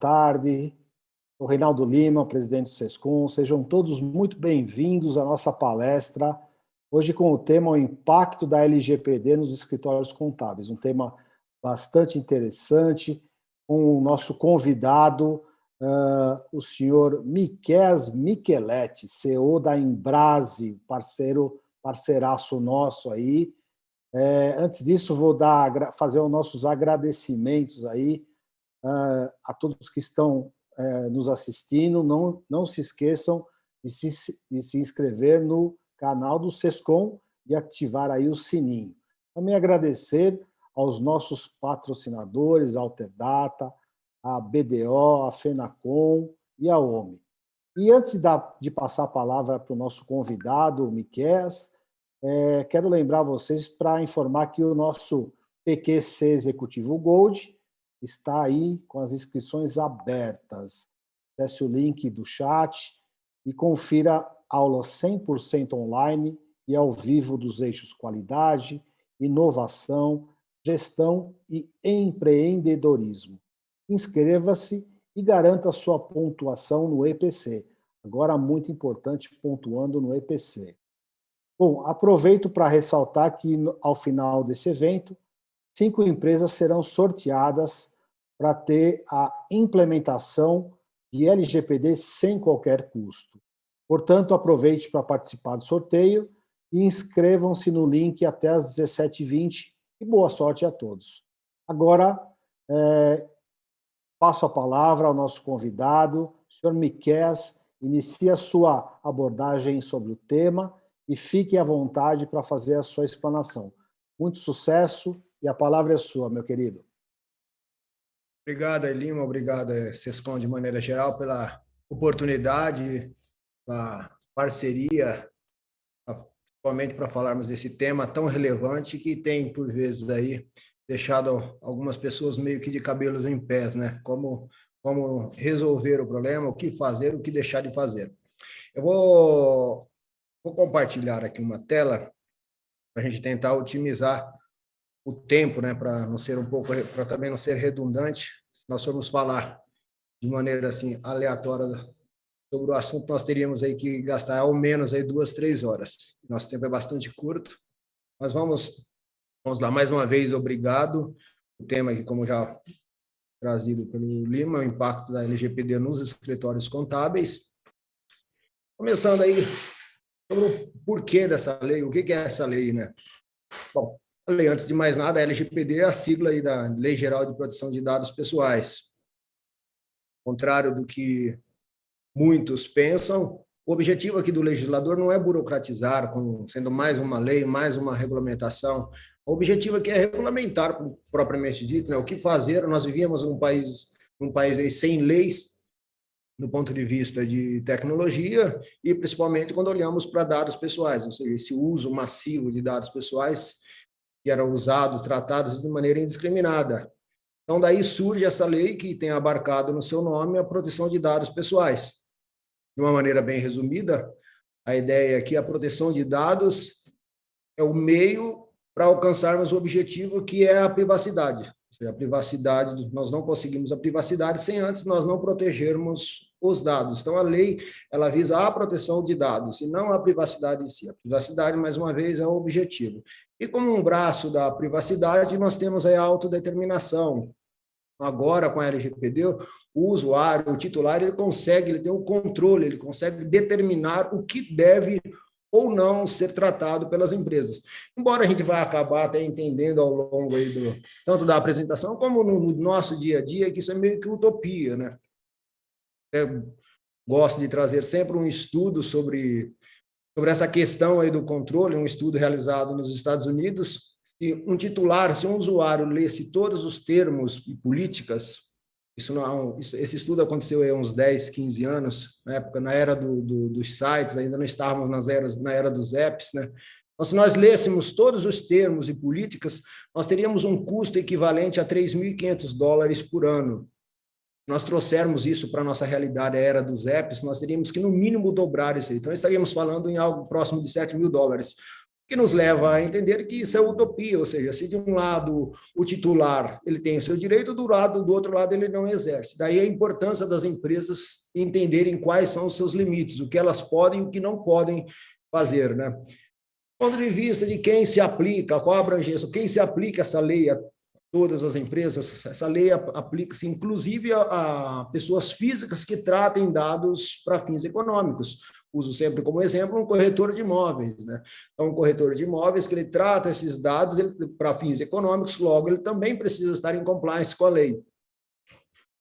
tarde. Sou Reinaldo Lima, presidente do SESCOM. Sejam todos muito bem-vindos à nossa palestra, hoje com o tema o impacto da LGPD nos escritórios contábeis, um tema bastante interessante, com o nosso convidado, o senhor Miqueias Micheletti, CEO da Embrase, parceiraço nosso aí. Antes disso, vou fazer os nossos agradecimentos aí a todos que estão nos assistindo. Não se esqueçam de se inscrever no canal do SESCOM e ativar aí o sininho. Também agradecer aos nossos patrocinadores, a Alterdata, a BDO, a FENACOM e a OMI. E antes de passar a palavra para o nosso convidado, o Miqueias, quero lembrar vocês para informar que o nosso PQC Executivo Gold está aí com as inscrições abertas. Acesse o link do chat e confira aulas 100% online e ao vivo dos eixos qualidade, inovação, gestão e empreendedorismo. Inscreva-se e garanta sua pontuação no EPC. Agora, muito importante, pontuando no EPC. Bom, aproveito para ressaltar que, ao final desse evento, 5 empresas serão sorteadas para ter a implementação de LGPD sem qualquer custo. Portanto, aproveite para participar do sorteio e inscrevam-se no link até às 17h20 e boa sorte a todos. Agora, passo a palavra ao nosso convidado, o senhor Miqueias, inicia a sua abordagem sobre o tema e fique à vontade para fazer a sua explanação. Muito sucesso e a palavra é sua, meu querido. Obrigado, Lima, obrigado, SESCOM, de maneira geral, pela oportunidade, pela parceria, principalmente para falarmos desse tema tão relevante que tem, por vezes, aí, deixado algumas pessoas meio que de cabelos em pés, né? Como resolver o problema, o que fazer, o que deixar de fazer. Eu vou compartilhar aqui uma tela para a gente tentar otimizar o tempo, né? Para não ser para também não ser redundante. Se nós formos falar de maneira assim aleatória sobre o assunto, nós teríamos aí que gastar ao menos aí 2, 3 horas. Nosso tempo é bastante curto, mas vamos lá. Mais uma vez, obrigado. O tema aqui, como já trazido pelo Lima, o impacto da LGPD nos escritórios contábeis. Começando aí sobre o porquê dessa lei, o que é essa lei, né? Bom, a lei, antes de mais nada, a LGPD é a sigla aí da Lei Geral de Proteção de Dados Pessoais. Ao contrário do que muitos pensam, o objetivo aqui do legislador não é burocratizar, sendo mais uma lei, mais uma regulamentação. O objetivo aqui é regulamentar, propriamente dito, né? O que fazer. Nós vivíamos num país aí sem leis, do ponto de vista de tecnologia, e principalmente quando olhamos para dados pessoais, ou seja, esse uso massivo de dados pessoais que eram usados, tratados de maneira indiscriminada. Então, daí surge essa lei que tem abarcado no seu nome a proteção de dados pessoais. De uma maneira bem resumida, a ideia é que a proteção de dados é o meio para alcançarmos o objetivo, que é a privacidade. Ou seja, a privacidade, nós não conseguimos a privacidade sem antes nós não protegermos os dados. Então, a lei, ela visa a proteção de dados e não a privacidade em si. A privacidade, mais uma vez, é o objetivo. E como um braço da privacidade, nós temos aí a autodeterminação. Agora, com a LGPD, o usuário, o titular, ele tem um controle, ele consegue determinar o que deve ou não ser tratado pelas empresas. Embora a gente vá acabar até entendendo ao longo aí tanto da apresentação como no nosso dia a dia, que isso é meio que utopia, né? Eu gosto de trazer sempre um estudo sobre essa questão aí do controle, um estudo realizado nos Estados Unidos. Se um usuário lesse todos os termos e políticas, esse estudo aconteceu há uns 10, 15 anos, na era dos sites, ainda não estávamos na era dos apps, né? Então, se nós lêssemos todos os termos e políticas, nós teríamos um custo equivalente a $3.500 por ano. Se nós trouxermos isso para a nossa realidade, a era dos apps, nós teríamos que, no mínimo, dobrar isso aí. Então, estaríamos falando em algo próximo de $7.000. que nos leva a entender que isso é utopia, ou seja, se de um lado o titular ele tem o seu direito, do outro lado ele não exerce. Daí a importância das empresas entenderem quais são os seus limites, o que elas podem e o que não podem fazer, né? Do ponto de vista de quem se aplica, qual a abrangência, quem se aplica essa lei a todas as empresas, essa lei aplica-se inclusive a pessoas físicas que tratem dados para fins econômicos. Uso sempre como exemplo um corretor de imóveis, né? Então, um corretor de imóveis que ele trata esses dados para fins econômicos, logo ele também precisa estar em compliance com a lei.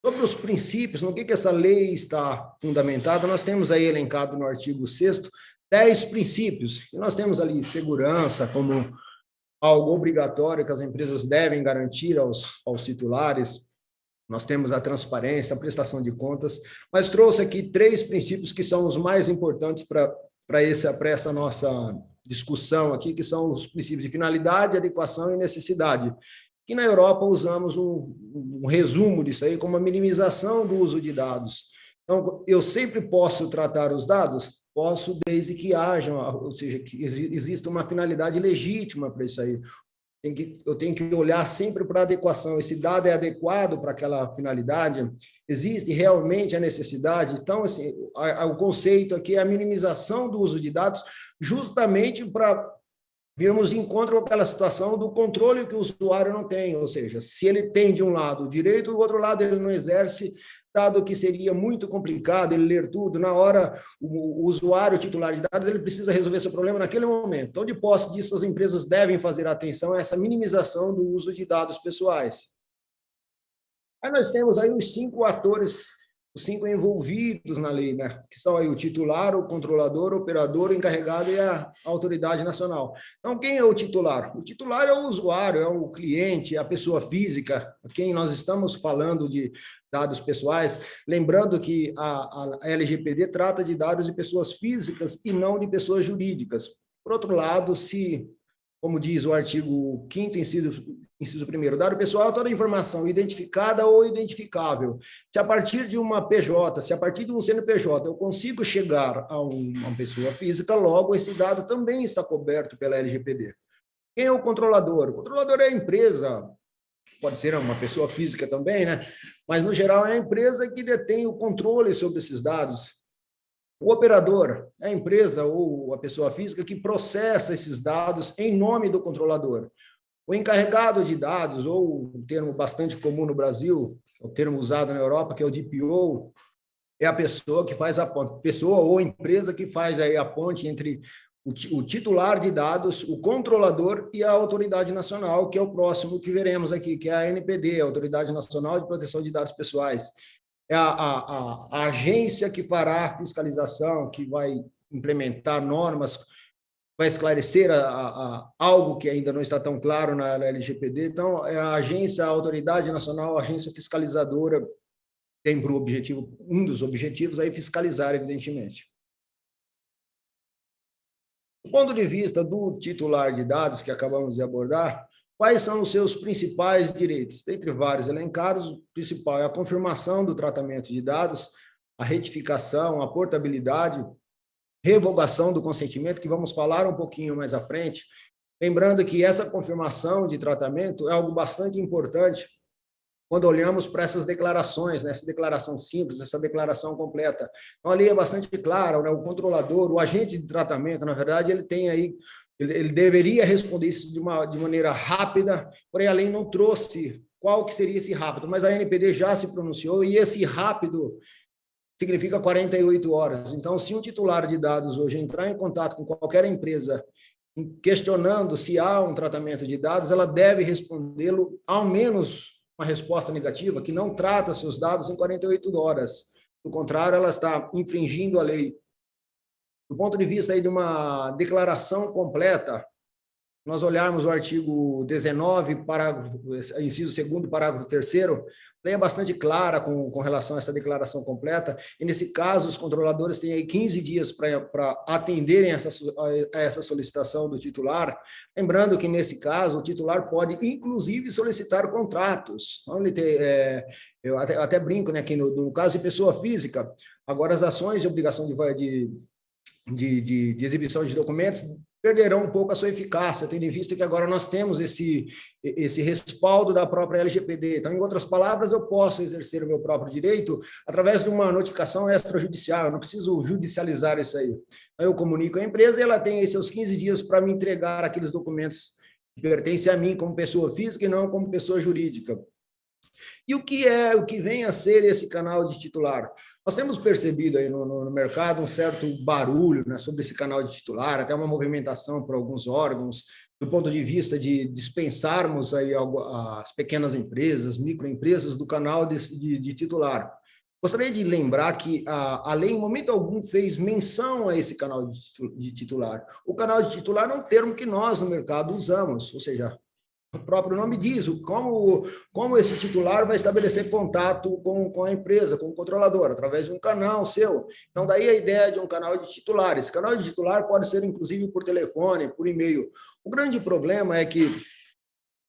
Sobre os princípios, no que essa lei está fundamentada, nós temos aí elencado no artigo 6º 10 princípios, e nós temos ali segurança como algo obrigatório que as empresas devem garantir aos titulares. Nós temos a transparência, a prestação de contas, mas trouxe aqui 3 princípios que são os mais importantes para essa nossa discussão aqui, que são os princípios de finalidade, adequação e necessidade. Que na Europa usamos um resumo disso aí como a minimização do uso de dados. Então, eu sempre posso tratar os dados? Posso, desde que haja, ou seja, que exista uma finalidade legítima para isso aí. Eu tenho que olhar sempre para a adequação. Esse dado é adequado para aquela finalidade? Existe realmente a necessidade? Então, assim, o conceito aqui é a minimização do uso de dados, justamente para virmos em encontro com aquela situação do controle que o usuário não tem. Ou seja, se ele tem de um lado o direito, do outro lado ele não exerce, dado que seria muito complicado ele ler tudo, na hora o usuário titular de dados ele precisa resolver seu problema naquele momento. Então, de posse disso, as empresas devem fazer atenção a essa minimização do uso de dados pessoais. Aí nós temos aí os 5 atores, os 5 envolvidos na lei, né? Que são aí o titular, o controlador, o operador, o encarregado e a autoridade nacional. Então, quem é o titular? O titular é o usuário, é o cliente, é a pessoa física, a quem nós estamos falando de dados pessoais. Lembrando que a LGPD trata de dados de pessoas físicas e não de pessoas jurídicas. Por outro lado, como diz o artigo 5º, inciso 1º, dado pessoal é toda informação identificada ou identificável. Se a partir de uma PJ, se a partir de um CNPJ eu consigo chegar a uma pessoa física, logo esse dado também está coberto pela LGPD. Quem é o controlador? O controlador é a empresa, pode ser uma pessoa física também, né? Mas, no geral, é a empresa que detém o controle sobre esses dados. O operador é a empresa ou a pessoa física que processa esses dados em nome do controlador. O encarregado de dados, ou um termo bastante comum no Brasil, o termo usado na Europa, que é o DPO, é a pessoa que faz a ponte, pessoa ou empresa que faz aí a ponte entre o titular de dados, o controlador e a autoridade nacional, que é o próximo que veremos aqui, que é a ANPD, a Autoridade Nacional de Proteção de Dados Pessoais. É a agência que fará a fiscalização, que vai implementar normas, vai esclarecer algo que ainda não está tão claro na LGPD. Então, é a agência, a Autoridade Nacional, a agência fiscalizadora, tem por objetivo, um dos objetivos aí fiscalizar, evidentemente. Do ponto de vista do titular de dados que acabamos de abordar, quais são os seus principais direitos? Dentre vários elencados, o principal é a confirmação do tratamento de dados, a retificação, a portabilidade, revogação do consentimento, que vamos falar um pouquinho mais à frente. Lembrando que essa confirmação de tratamento é algo bastante importante quando olhamos para essas declarações, né? Essa declaração simples, essa declaração completa. Então, a lei é bastante clara, né? O controlador, o agente de tratamento, na verdade, ele tem aí, ele deveria responder isso de maneira rápida, porém a lei não trouxe qual que seria esse rápido, mas a ANPD já se pronunciou e esse rápido significa 48 horas. Então, se um titular de dados hoje entrar em contato com qualquer empresa questionando se há um tratamento de dados, ela deve respondê-lo ao menos uma resposta negativa, que não trata seus dados em 48 horas. Do contrário, ela está infringindo a lei. Do ponto de vista aí de uma declaração completa, nós olharmos o artigo 19, inciso 2º, parágrafo 3º, a lei é bastante clara com relação a essa declaração completa, e nesse caso os controladores têm aí 15 dias para atenderem a essa solicitação do titular, lembrando que nesse caso o titular pode inclusive solicitar contratos. Então, eu até brinco, né, que no caso de pessoa física, agora as ações de obrigação de exibição de documentos perderão um pouco a sua eficácia, tendo em vista que agora nós temos esse respaldo da própria LGPD. Então, em outras palavras, eu posso exercer o meu próprio direito através de uma notificação extrajudicial, eu não preciso judicializar isso aí. Então, eu comunico à empresa e ela tem aí seus 15 dias para me entregar aqueles documentos que pertencem a mim como pessoa física e não como pessoa jurídica. E o que vem a ser esse canal de titular? Nós temos percebido aí no mercado um certo barulho, né, sobre esse canal de titular, até uma movimentação por alguns órgãos, do ponto de vista de dispensarmos aí as pequenas empresas, microempresas do canal de titular. Gostaria de lembrar que a lei, em momento algum, fez menção a esse canal de titular. O canal de titular é um termo que nós, no mercado, usamos, ou seja, o próprio nome diz como esse titular vai estabelecer contato com a empresa, com o controlador, através de um canal seu. Então, daí a ideia de um canal de titular. Esse canal de titular pode ser, inclusive, por telefone, por e-mail. O grande problema é que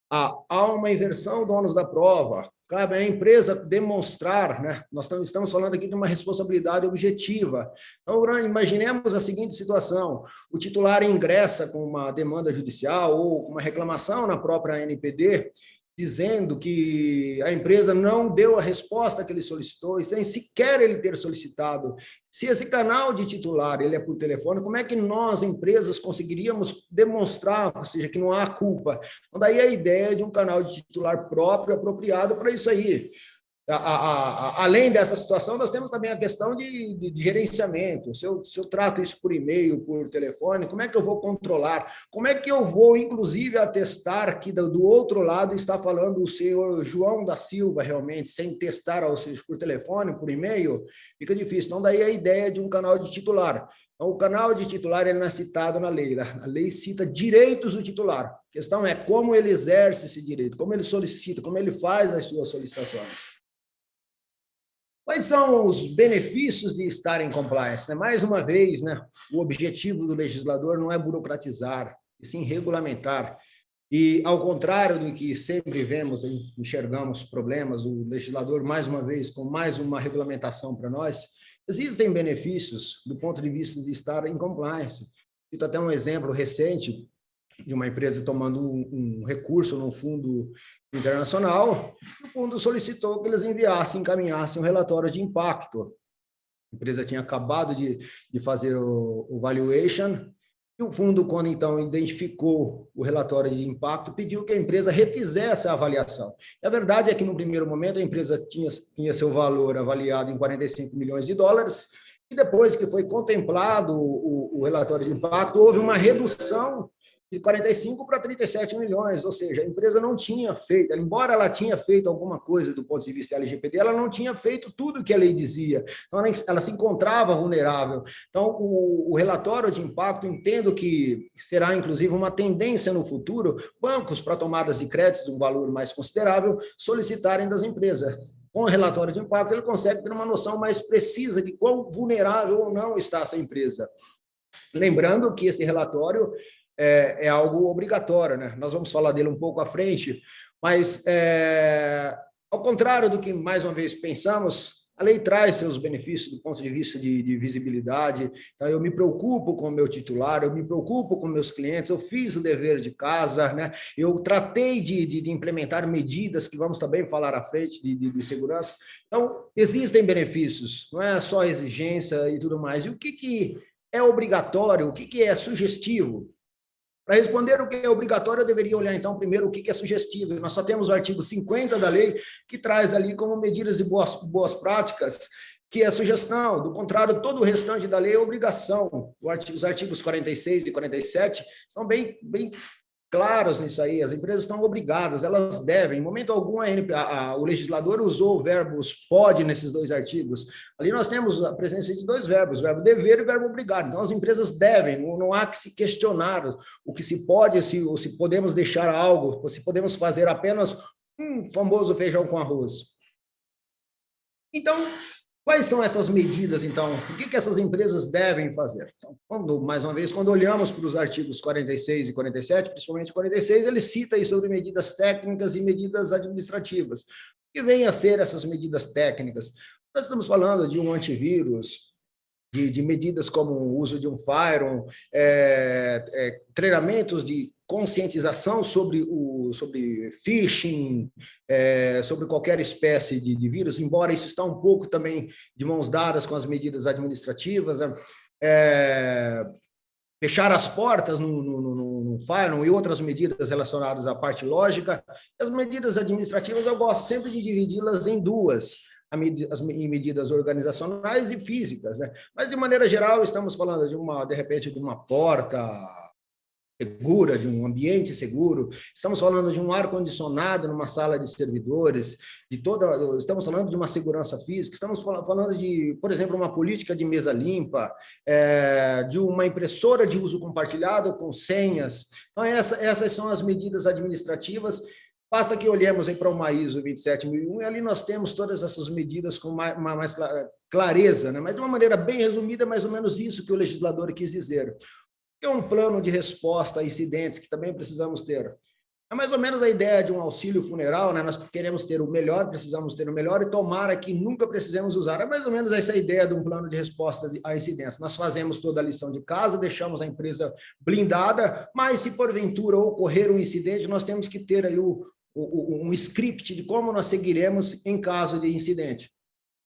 há uma inversão do ônus da prova. Cabe à empresa demonstrar, né? Nós estamos falando aqui de uma responsabilidade objetiva. Então, imaginemos a seguinte situação: o titular ingressa com uma demanda judicial ou com uma reclamação na própria ANPD, dizendo que a empresa não deu a resposta que ele solicitou, sem sequer ele ter solicitado. Se esse canal de titular ele é por telefone, como é que nós, empresas, conseguiríamos demonstrar, ou seja, que não há culpa? Então, daí a ideia de um canal de titular próprio, apropriado para isso aí. Além dessa situação, nós temos também a questão de gerenciamento. Se eu trato isso por e-mail, por telefone, como é que eu vou controlar? Como é que eu vou, inclusive, atestar que do outro lado está falando o senhor João da Silva, realmente, sem testar, ou seja, por telefone, por e-mail? Fica difícil. Então, daí a ideia de um canal de titular. Então, o canal de titular ele não é citado na lei. A lei cita direitos do titular. A questão é como ele exerce esse direito, como ele solicita, como ele faz as suas solicitações. Quais são os benefícios de estar em compliance? Mais uma vez, né, o objetivo do legislador não é burocratizar, e sim regulamentar. E, ao contrário do que sempre vemos, enxergamos problemas, o legislador, mais uma vez, com mais uma regulamentação para nós, existem benefícios do ponto de vista de estar em compliance. Cito até um exemplo recente de uma empresa tomando um recurso num fundo internacional, o fundo solicitou que eles encaminhassem um relatório de impacto. A empresa tinha acabado de fazer o valuation, e o fundo, quando então identificou o relatório de impacto, pediu que a empresa refizesse a avaliação. E a verdade é que, no primeiro momento, a empresa tinha seu valor avaliado em 45 milhões de dólares, e depois que foi contemplado o relatório de impacto, houve uma redução de 45 para 37 milhões, ou seja, a empresa não tinha feito, embora ela tinha feito alguma coisa do ponto de vista LGPD, ela não tinha feito tudo o que a lei dizia, então ela se encontrava vulnerável. Então, o relatório de impacto, entendo que será, inclusive, uma tendência no futuro, bancos, para tomadas de créditos de um valor mais considerável, solicitarem das empresas. Com o relatório de impacto, ele consegue ter uma noção mais precisa de quão vulnerável ou não está essa empresa. Lembrando que esse relatório é algo obrigatório, né? Nós vamos falar dele um pouco à frente, mas, ao contrário do que, mais uma vez, pensamos, a lei traz seus benefícios do ponto de vista de visibilidade. Então, eu me preocupo com o meu titular, eu me preocupo com meus clientes, eu fiz o dever de casa, né? Eu tratei de implementar medidas que vamos também falar à frente de segurança. Então, existem benefícios, não é só exigência e tudo mais. E o que é obrigatório, o que é sugestivo? Para responder o que é obrigatório, eu deveria olhar, então, primeiro, o que é sugestivo. Nós só temos o artigo 50 da lei, que traz ali como medidas de boas práticas, que é sugestão. Do contrário, todo o restante da lei é obrigação. Os artigos 46 e 47 são bem claros nisso aí. As empresas estão obrigadas, elas devem. Em momento algum, o legislador usou o verbo pode nesses dois artigos. Ali nós temos a presença de dois verbos, o verbo dever e o verbo obrigar. Então, as empresas devem, não há que se questionar o que se pode, ou se podemos deixar algo, ou se podemos fazer apenas um famoso feijão com arroz. Então, quais são essas medidas, então? O que essas empresas devem fazer? Então, mais uma vez, quando olhamos para os artigos 46 e 47, principalmente 46, ele cita aí sobre medidas técnicas e medidas administrativas. O que vêm a ser essas medidas técnicas? Nós estamos falando de um antivírus, de medidas como o uso de um Fyron, treinamentos de conscientização sobre phishing, sobre qualquer espécie de vírus, embora isso está um pouco também de mãos dadas com as medidas administrativas, né? Fechar as portas no Fyron e outras medidas relacionadas à parte lógica. As medidas administrativas eu gosto sempre de dividi-las em duas, as medidas organizacionais e físicas, né? Mas, de maneira geral, estamos falando de repente, de uma porta segura, de um ambiente seguro, estamos falando de um ar-condicionado numa sala de servidores, estamos falando de uma segurança física, estamos falando de, por exemplo, uma política de mesa limpa, de uma impressora de uso compartilhado com senhas. Então, essas são as medidas administrativas. Basta que olhemos para uma ISO 27001 e ali nós temos todas essas medidas com mais clareza, né? Mas de uma maneira bem resumida, mais ou menos isso que o legislador quis dizer. É um plano de resposta a incidentes que também precisamos ter. É mais ou menos a ideia de um auxílio funeral, né? Nós queremos ter o melhor, precisamos ter o melhor e tomara que nunca precisemos usar. É mais ou menos essa ideia de um plano de resposta a incidentes. Nós fazemos toda a lição de casa, deixamos a empresa blindada, mas se porventura ocorrer um incidente, nós temos que ter aí um script de como nós seguiremos em caso de incidente.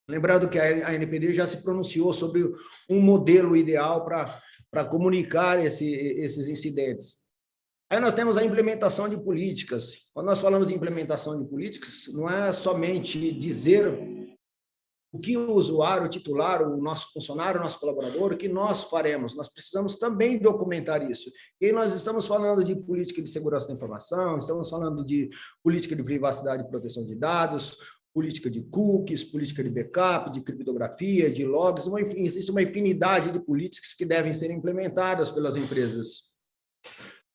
Lembrando que a ANPD já se pronunciou sobre um modelo ideal para comunicar esses incidentes. Aí nós temos a implementação de políticas. Quando nós falamos de implementação de políticas, não é somente dizer o que o usuário, o titular, o nosso funcionário, o nosso colaborador, o que nós faremos. Nós precisamos também documentar isso. E aí nós estamos falando de política de segurança da informação, estamos falando de política de privacidade e proteção de dados, política de cookies, política de backup, de criptografia, de logs, enfim, existe uma infinidade de políticas que devem ser implementadas pelas empresas.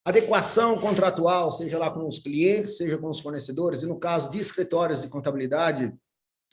Adequação contratual, seja lá com os clientes, seja com os fornecedores, e no caso de escritórios de contabilidade,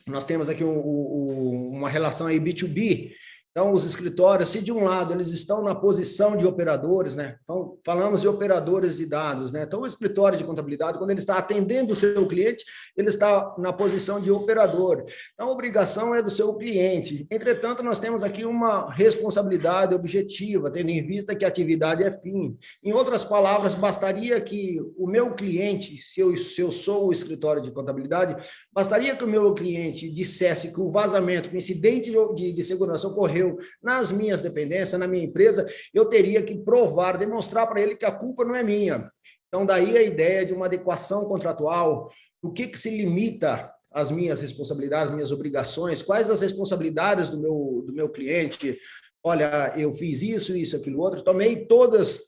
nós temos aqui uma relação aí B2B. Então, os escritórios, se de um lado eles estão na posição de operadores, né? Então, falamos de operadores de dados, né? Então, o escritório de contabilidade, quando ele está atendendo o seu cliente, ele está na posição de operador. Então, a obrigação é do seu cliente. Entretanto, nós temos aqui uma responsabilidade objetiva, tendo em vista que a atividade é fim. Em outras palavras, bastaria que o meu cliente, se eu sou o escritório de contabilidade, bastaria que o meu cliente dissesse que o vazamento, que o incidente de segurança ocorreu nas minhas dependências, na minha empresa, eu teria que provar, demonstrar para ele que a culpa não é minha. Então, daí a ideia de uma adequação contratual, o que se limita às minhas responsabilidades, às minhas obrigações, quais as responsabilidades do meu cliente. Olha, eu fiz isso, aquilo, outro, tomei todos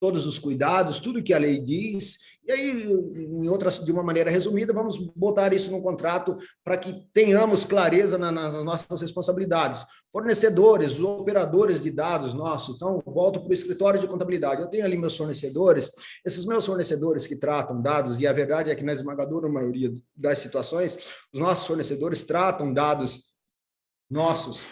os cuidados, tudo que a lei diz, e aí, de uma maneira resumida, vamos botar isso no contrato para que tenhamos clareza nas nossas responsabilidades. Fornecedores, os operadores de dados nossos, então, volto para o escritório de contabilidade, eu tenho ali meus fornecedores, esses meus fornecedores que tratam dados, e a verdade é que na esmagadora maioria das situações, os nossos fornecedores tratam dados nossos.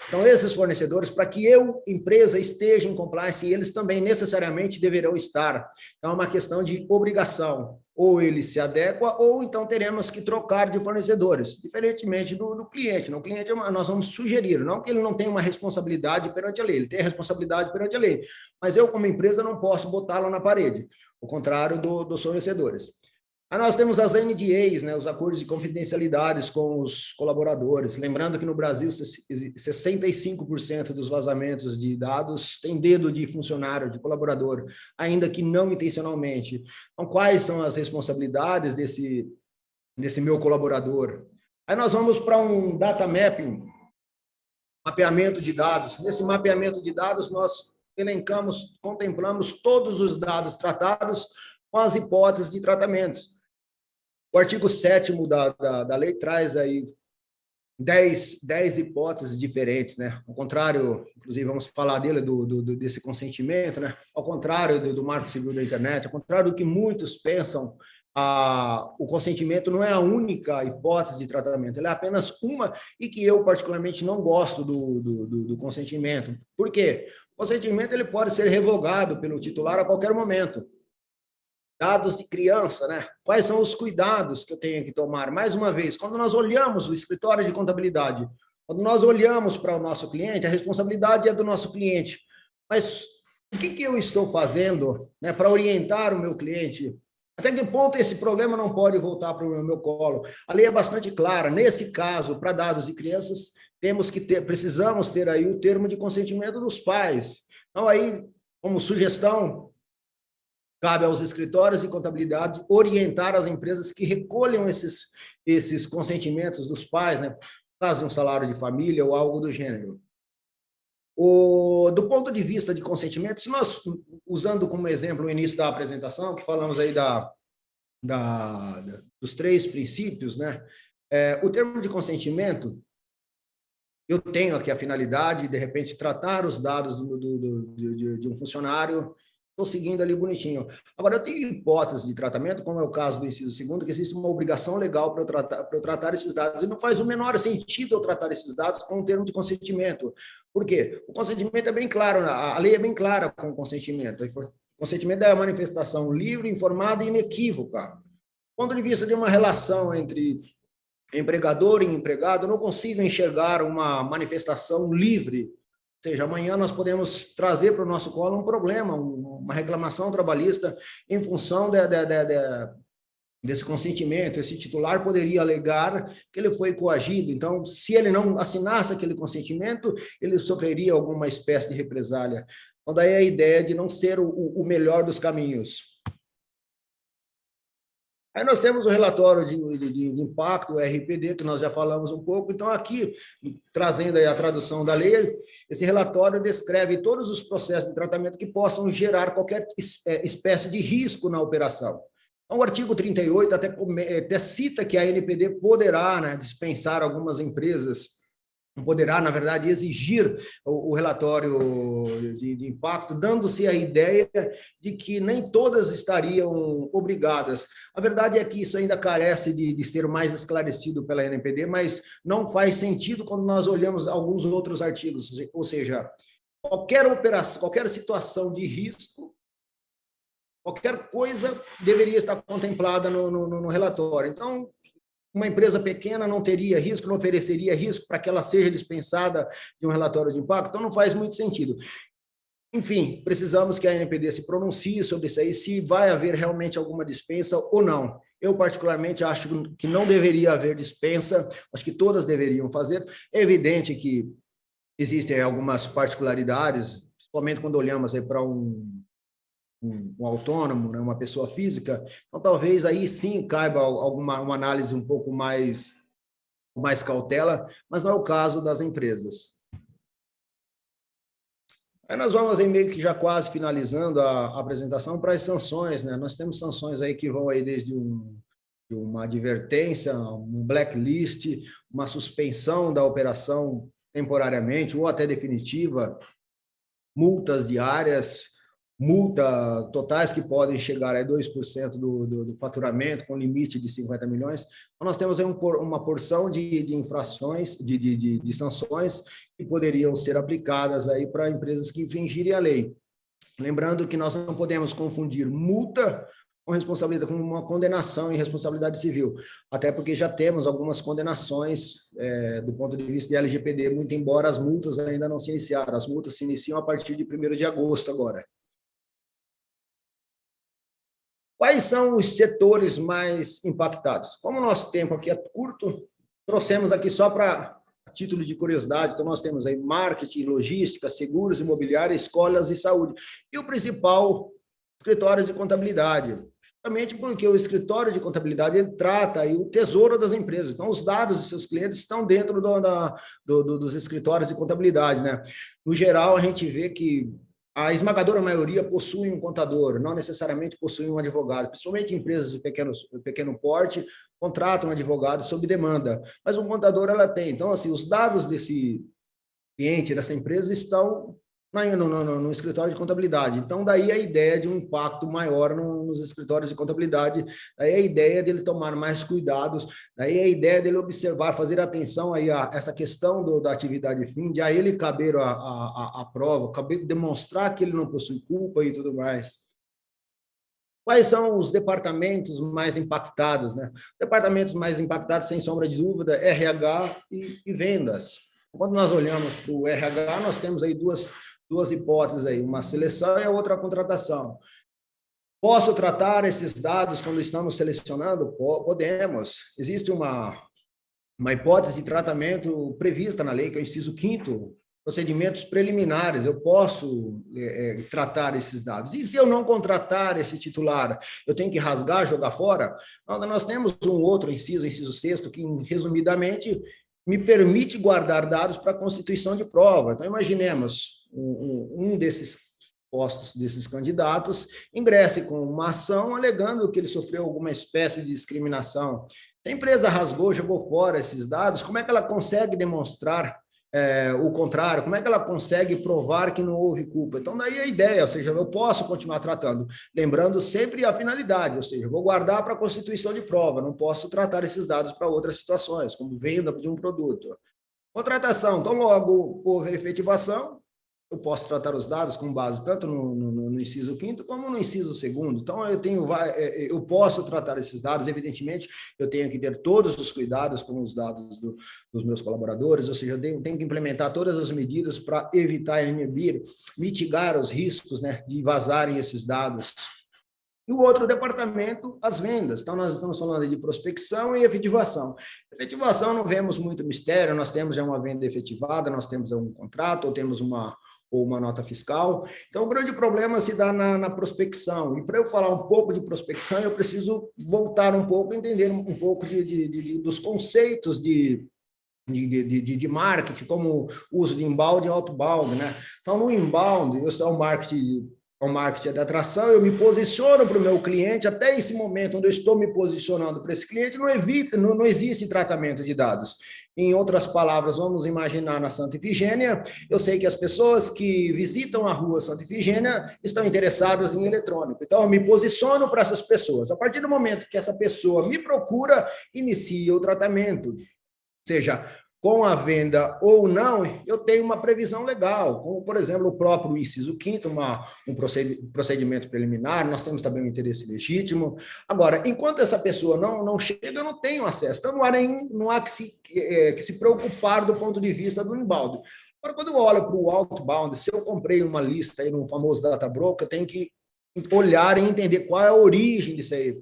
Então, esses fornecedores, para que eu, empresa, esteja em compliance, eles também necessariamente deverão estar. Então, é uma questão de obrigação. Ou ele se adequa, ou então teremos que trocar de fornecedores, diferentemente do cliente. No cliente, nós vamos sugerir, não que ele não tenha uma responsabilidade perante a lei, ele tem a responsabilidade perante a lei, mas eu, como empresa, não posso botá-lo na parede, ao contrário dos fornecedores. Aí nós temos as NDAs, né, os acordos de confidencialidades com os colaboradores. Lembrando que no Brasil, 65% dos vazamentos de dados tem dedo de funcionário, de colaborador, ainda que não intencionalmente. Então, quais são as responsabilidades desse meu colaborador? Aí nós vamos para um data mapping, mapeamento de dados. Nesse mapeamento de dados, nós elencamos, contemplamos todos os dados tratados com as hipóteses de tratamento. O artigo 7º da lei traz aí 10 hipóteses diferentes, né? Ao contrário, inclusive vamos falar desse consentimento, né? Ao contrário do Marco Civil da Internet, ao contrário do que muitos pensam, o consentimento não é a única hipótese de tratamento, ele é apenas uma, e que eu particularmente não gosto do consentimento. Por quê? O consentimento ele pode ser revogado pelo titular a qualquer momento. Dados de criança, né? Quais são os cuidados que eu tenho que tomar? Mais uma vez, quando nós olhamos o escritório de contabilidade, Quando nós olhamos para o nosso cliente, a responsabilidade é do nosso cliente. Mas o que eu estou fazendo, né, para orientar o meu cliente? Até que ponto esse problema não pode voltar para o meu colo? A lei é bastante clara. Nesse caso, para dados de crianças, precisamos ter aí o termo de consentimento dos pais. Então, aí, como sugestão, cabe aos escritórios de contabilidade orientar as empresas que recolham esses consentimentos dos pais, né? Caso de um salário de família ou algo do gênero. Do ponto de vista de consentimento, se nós, usando como exemplo o início da apresentação, que falamos aí dos 3 princípios, né? O termo de consentimento, eu tenho aqui a finalidade de, repente, tratar os dados de um funcionário, estou seguindo ali bonitinho. Agora, eu tenho hipóteses de tratamento, como é o caso do inciso 2º, que existe uma obrigação legal para eu tratar esses dados, e não faz o menor sentido eu tratar esses dados com um termo de consentimento. Por quê? O consentimento é bem claro, a lei é bem clara com o consentimento. O consentimento é a manifestação livre, informada e inequívoca. Do ponto de vista de uma relação entre empregador e empregado, eu não consigo enxergar uma manifestação livre. Ou seja, amanhã nós podemos trazer para o nosso colo um problema, uma reclamação trabalhista em função desse consentimento. Esse titular poderia alegar que ele foi coagido. Então, se ele não assinasse aquele consentimento, ele sofreria alguma espécie de represália. Então, daí a ideia de não ser o melhor dos caminhos. Aí nós temos o relatório de impacto, o RPD, que nós já falamos um pouco. Então, aqui, trazendo aí a tradução da lei, esse relatório descreve todos os processos de tratamento que possam gerar qualquer espécie de risco na operação. Então, o artigo 38 até cita que a ANPD poderá, né, dispensar algumas empresas, poderá, na verdade, exigir o relatório de impacto, dando-se a ideia de que nem todas estariam obrigadas. A verdade é que isso ainda carece de ser mais esclarecido pela ANPD, mas não faz sentido quando nós olhamos alguns outros artigos, ou seja, qualquer operação, qualquer situação de risco, qualquer coisa deveria estar contemplada no relatório. Então, uma empresa pequena não teria risco, não ofereceria risco para que ela seja dispensada de um relatório de impacto, então não faz muito sentido. Enfim, precisamos que a ANPD se pronuncie sobre isso aí, se vai haver realmente alguma dispensa ou não. Eu, particularmente, acho que não deveria haver dispensa, acho que todas deveriam fazer. É evidente que existem algumas particularidades, principalmente quando olhamos aí para um autônomo, né, uma pessoa física, então talvez aí sim caiba uma análise um pouco mais cautela, mas não é o caso das empresas. Aí nós vamos aí meio que já quase finalizando a apresentação para as sanções, né? Nós temos sanções aí que vão aí desde uma advertência, um blacklist, uma suspensão da operação temporariamente ou até definitiva, multas diárias, multa totais que podem chegar a 2% do faturamento, com limite de 50 milhões. Então, nós temos aí uma porção de infrações, de sanções que poderiam ser aplicadas aí para empresas que infringirem a lei. Lembrando que nós não podemos confundir multa com responsabilidade, com uma condenação em responsabilidade civil, até porque já temos algumas condenações do ponto de vista de LGPD, muito embora as multas ainda não se iniciaram. As multas se iniciam a partir de 1º de agosto agora. Quais são os setores mais impactados? Como o nosso tempo aqui é curto, trouxemos aqui só para título de curiosidade. Então, nós temos aí marketing, logística, seguros, imobiliária, escolas e saúde. E o principal, escritórios de contabilidade. Justamente porque o escritório de contabilidade ele trata aí o tesouro das empresas. Então, os dados de seus clientes estão dentro dos escritórios de contabilidade, né? No geral, a gente vê que a esmagadora maioria possui um contador, não necessariamente possui um advogado, principalmente empresas de pequeno porte, contratam um advogado sob demanda, mas um contador ela tem. Então, assim, os dados desse cliente, dessa empresa, estão no escritório de contabilidade. Então, daí a ideia de um impacto maior nos escritórios de contabilidade, daí a ideia dele tomar mais cuidados, daí a ideia dele observar, fazer atenção aí a essa questão da atividade fim, de a ele caber a prova, caber demonstrar que ele não possui culpa e tudo mais. Quais são os departamentos mais impactados, né? Departamentos mais impactados, sem sombra de dúvida, RH e vendas. Quando nós olhamos para o RH, nós temos aí duas hipóteses aí, uma seleção e a outra a contratação. Posso tratar esses dados quando estamos selecionando? Podemos. Existe uma hipótese de tratamento prevista na lei, que é o inciso 5º, procedimentos preliminares. Eu posso tratar esses dados. E se eu não contratar esse titular, eu tenho que rasgar, jogar fora? Nós temos um outro inciso, o inciso 6º, que, resumidamente, me permite guardar dados para constituição de prova. Então, imaginemos um desses postos desses candidatos ingresse com uma ação alegando que ele sofreu alguma espécie de discriminação. Se a empresa rasgou, jogou fora esses dados, como é que ela consegue demonstrar o contrário? Como é que ela consegue provar que não houve culpa? Então, daí a ideia, ou seja, eu posso continuar tratando, lembrando sempre a finalidade, ou seja, vou guardar para a constituição de prova, não posso tratar esses dados para outras situações, como venda de um produto. Contratação, então logo houve efetivação, eu posso tratar os dados com base tanto no inciso 5º como no inciso 2º. Então, eu posso tratar esses dados, evidentemente, eu tenho que ter todos os cuidados com os dados dos meus colaboradores, ou seja, eu tenho que implementar todas as medidas para evitar, inibir, mitigar os riscos, né, de vazarem esses dados. E o outro departamento, as vendas. Então, nós estamos falando de prospecção e efetivação. Efetivação, não vemos muito mistério, nós temos já uma venda efetivada, nós temos um contrato, ou temos uma nota fiscal. Então, o grande problema se dá na prospecção. E para eu falar um pouco de prospecção, eu preciso voltar um pouco, entender um pouco dos conceitos de marketing, como o uso de inbound e outbound, né? Então, no inbound, eu estou o marketing de atração, eu me posiciono para o meu cliente, até esse momento onde eu estou me posicionando para esse cliente, não existe tratamento de dados. Em outras palavras, vamos imaginar na Santa Ifigênia, eu sei que as pessoas que visitam a rua Santa Ifigênia estão interessadas em eletrônico, então eu me posiciono para essas pessoas. A partir do momento que essa pessoa me procura, inicia o tratamento, ou seja, com a venda ou não, eu tenho uma previsão legal, como, por exemplo, o próprio inciso 5º, um procedimento preliminar, nós temos também um interesse legítimo. Agora, enquanto essa pessoa não chega, eu não tenho acesso. Então, não há que se preocupar do ponto de vista do inbound. Agora, quando eu olho para o outbound, se eu comprei uma lista aí no famoso data broker, eu tenho que olhar e entender qual é a origem disso aí.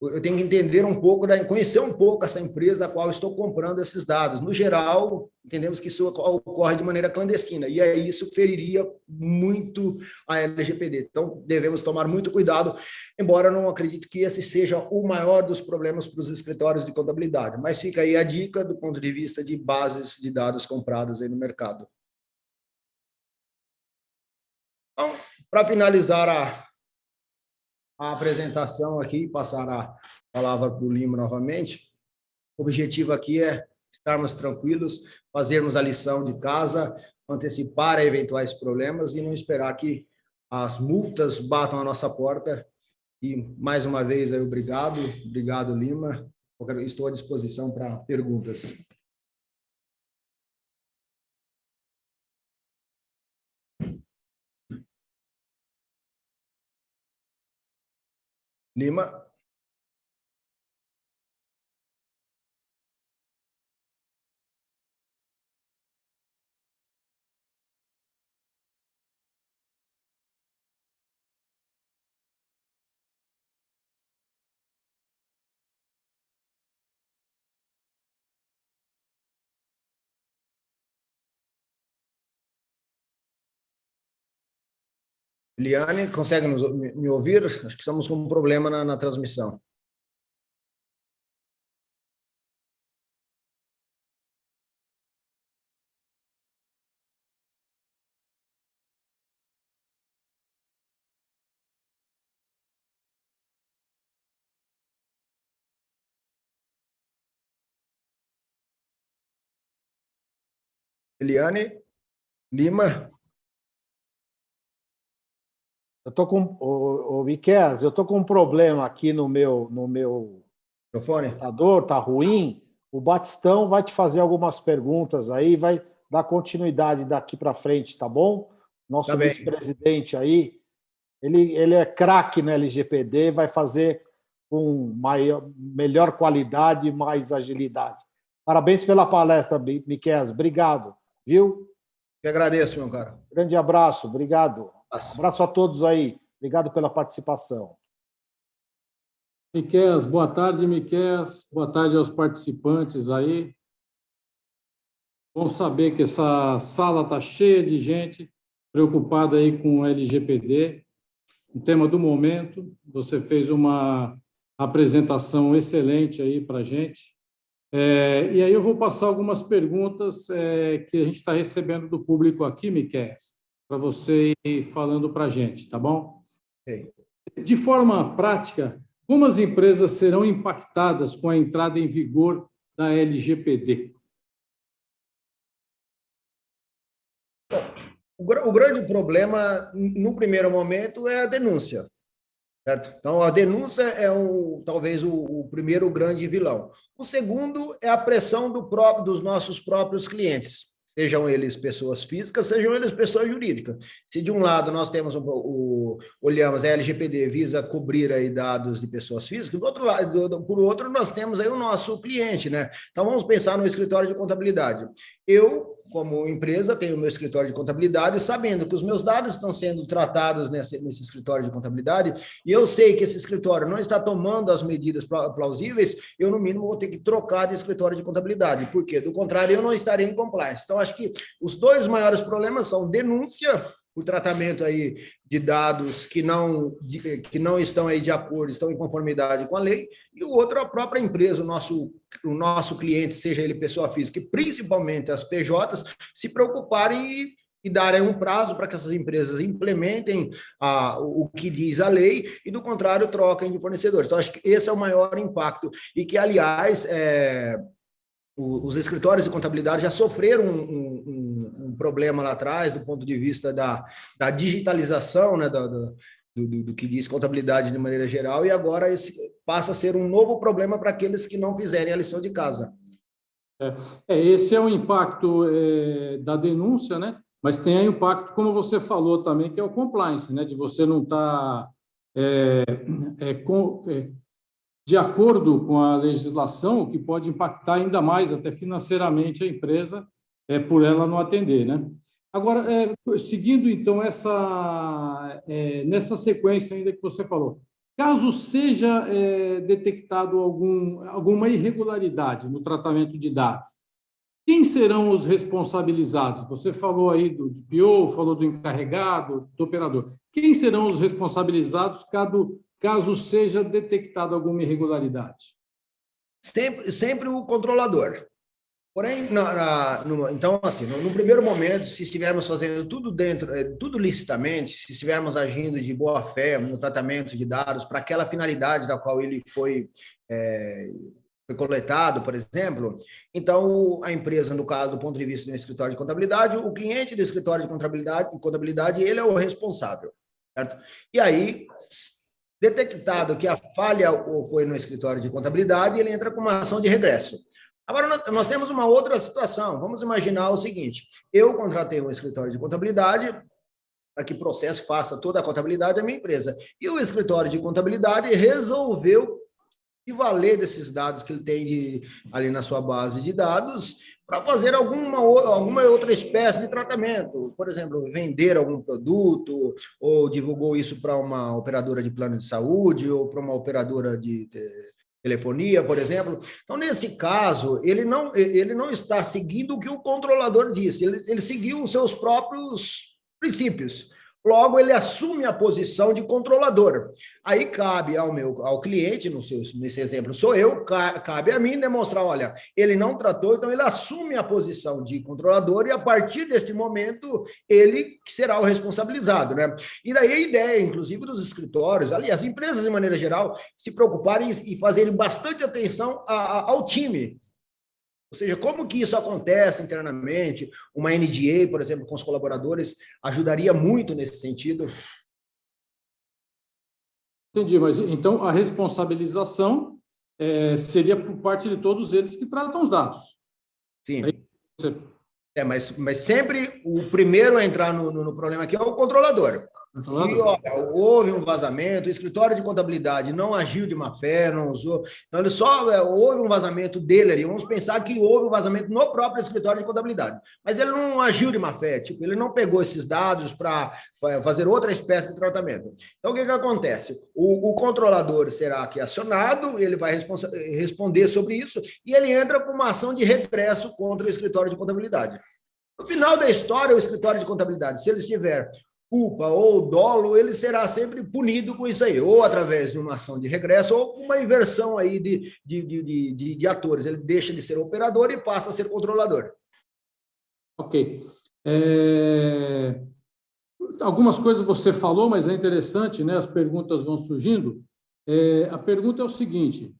Eu tenho que entender um pouco, conhecer um pouco essa empresa a qual estou comprando esses dados. No geral, entendemos que isso ocorre de maneira clandestina, e aí isso feriria muito a LGPD. Então, devemos tomar muito cuidado, embora eu não acredite que esse seja o maior dos problemas para os escritórios de contabilidade. Mas fica aí a dica do ponto de vista de bases de dados comprados aí no mercado. Então, para finalizar a apresentação aqui, passar a palavra para o Lima novamente. O objetivo aqui é estarmos tranquilos, fazermos a lição de casa, antecipar eventuais problemas e não esperar que as multas batam a nossa porta. E, mais uma vez, aí, obrigado, Lima. Estou à disposição para perguntas. Lima. Eliane, consegue me ouvir? Acho que estamos com um problema na transmissão. Eliane, Lima. Eu estou com o Miquel, eu estou com um problema aqui no meu computador, está ruim. O Batistão vai te fazer algumas perguntas aí, vai dar continuidade daqui para frente, tá bom? Nosso vice-presidente aí, ele é craque na LGPD, vai fazer com melhor qualidade e mais agilidade. Parabéns pela palestra, Miquel. Obrigado. viu? Eu agradeço, meu cara. Grande abraço, obrigado. Abraço a todos aí. Obrigado pela participação. Miqueias, boa tarde, Miqueias. Boa tarde aos participantes aí. Bom saber que essa sala está cheia de gente preocupada aí com o LGPD, o tema do momento. Você fez uma apresentação excelente aí para a gente. E aí eu vou passar algumas perguntas que a gente está recebendo do público aqui, Miqueias, para você ir falando para a gente, tá bom? Okay. De forma prática, como as empresas serão impactadas com a entrada em vigor da LGPD? O grande problema, no primeiro momento, é a denúncia. Certo? Então, a denúncia é talvez o primeiro grande vilão. O segundo é a pressão dos nossos próprios clientes, sejam eles pessoas físicas, sejam eles pessoas jurídicas. Se de um lado nós temos olhamos a LGPD visa cobrir aí dados de pessoas físicas, do outro lado, por outro, nós temos aí o nosso cliente, né? Então, vamos pensar no escritório de contabilidade. Eu, como empresa, tenho o meu escritório de contabilidade, sabendo que os meus dados estão sendo tratados nesse escritório de contabilidade, e eu sei que esse escritório não está tomando as medidas plausíveis, eu, no mínimo, vou ter que trocar de escritório de contabilidade. Por quê? Do contrário, eu não estarei em compliance. Então, acho que os dois maiores problemas são denúncia, o tratamento aí de dados que não estão aí de acordo, estão em conformidade com a lei, e o outro é a própria empresa, o nosso cliente, seja ele pessoa física, e principalmente as PJs, se preocuparem e darem um prazo para que essas empresas implementem o que diz a lei, e, do contrário, troquem de fornecedores. Então, acho que esse é o maior impacto, e que, aliás, os escritórios de contabilidade já sofreram um problema lá atrás, do ponto de vista da digitalização, né, do que diz contabilidade de maneira geral, e agora esse passa a ser um novo problema para aqueles que não fizerem a lição de casa. Esse é o impacto da denúncia, né? Mas tem aí o impacto, como você falou também, que é o compliance, né? De você não estar de acordo com a legislação, o que pode impactar ainda mais, até financeiramente, a empresa, por ela não atender, né? Agora, seguindo, então, nessa sequência ainda que você falou, caso seja detectado alguma irregularidade no tratamento de dados, quem serão os responsabilizados? Você falou aí do DPO, falou do encarregado, do operador. Quem serão os responsabilizados caso seja detectada alguma irregularidade? Sempre o controlador. Porém, então, assim, no primeiro momento, se estivermos fazendo tudo licitamente, se estivermos agindo de boa fé no tratamento de dados para aquela finalidade da qual ele foi coletado, por exemplo, então a empresa, no caso, do ponto de vista do escritório de contabilidade, o cliente do escritório de contabilidade, ele é o responsável, certo? E aí, detectado que a falha foi no escritório de contabilidade, ele entra com uma ação de regresso. Agora, nós temos uma outra situação. Vamos imaginar o seguinte: eu contratei um escritório de contabilidade para que processo faça toda a contabilidade da minha empresa. E o escritório de contabilidade resolveu se valer desses dados que ele tem ali na sua base de dados para fazer alguma outra espécie de tratamento. Por exemplo, vender algum produto, ou divulgou isso para uma operadora de plano de saúde, ou para uma operadora de telefonia, por exemplo. Então, nesse caso, ele não está seguindo o que o controlador disse, ele seguiu os seus próprios princípios. Logo, ele assume a posição de controlador. Aí cabe ao cliente, nesse exemplo sou eu, cabe a mim demonstrar, olha, ele não tratou, então ele assume a posição de controlador, e a partir deste momento ele será o responsabilizado, né? E daí a ideia, inclusive, dos escritórios, aliás, empresas de maneira geral, se preocuparem e fazerem bastante atenção ao time. Ou seja, como que isso acontece internamente? Uma NDA, por exemplo, com os colaboradores, ajudaria muito nesse sentido. Entendi, mas então a responsabilização seria por parte de todos eles que tratam os dados. Sim. Mas sempre o primeiro a entrar no problema aqui é o controlador. Se, olha, houve um vazamento, o escritório de contabilidade não agiu de má fé, não usou. Então, ele só houve um vazamento dele ali. Vamos pensar que houve um vazamento no próprio escritório de contabilidade. Mas ele não agiu de má fé, tipo, ele não pegou esses dados para fazer outra espécie de tratamento. Então, o que acontece? O controlador será aqui acionado, ele vai responder sobre isso, e ele entra com uma ação de regresso contra o escritório de contabilidade. No final da história, o escritório de contabilidade, se ele estiver culpa ou dolo, ele será sempre punido com isso aí, ou através de uma ação de regresso, ou com uma inversão aí de atores. Ele deixa de ser operador e passa a ser controlador. Ok. Algumas coisas você falou, mas é interessante, né? As perguntas vão surgindo. A pergunta é o seguinte: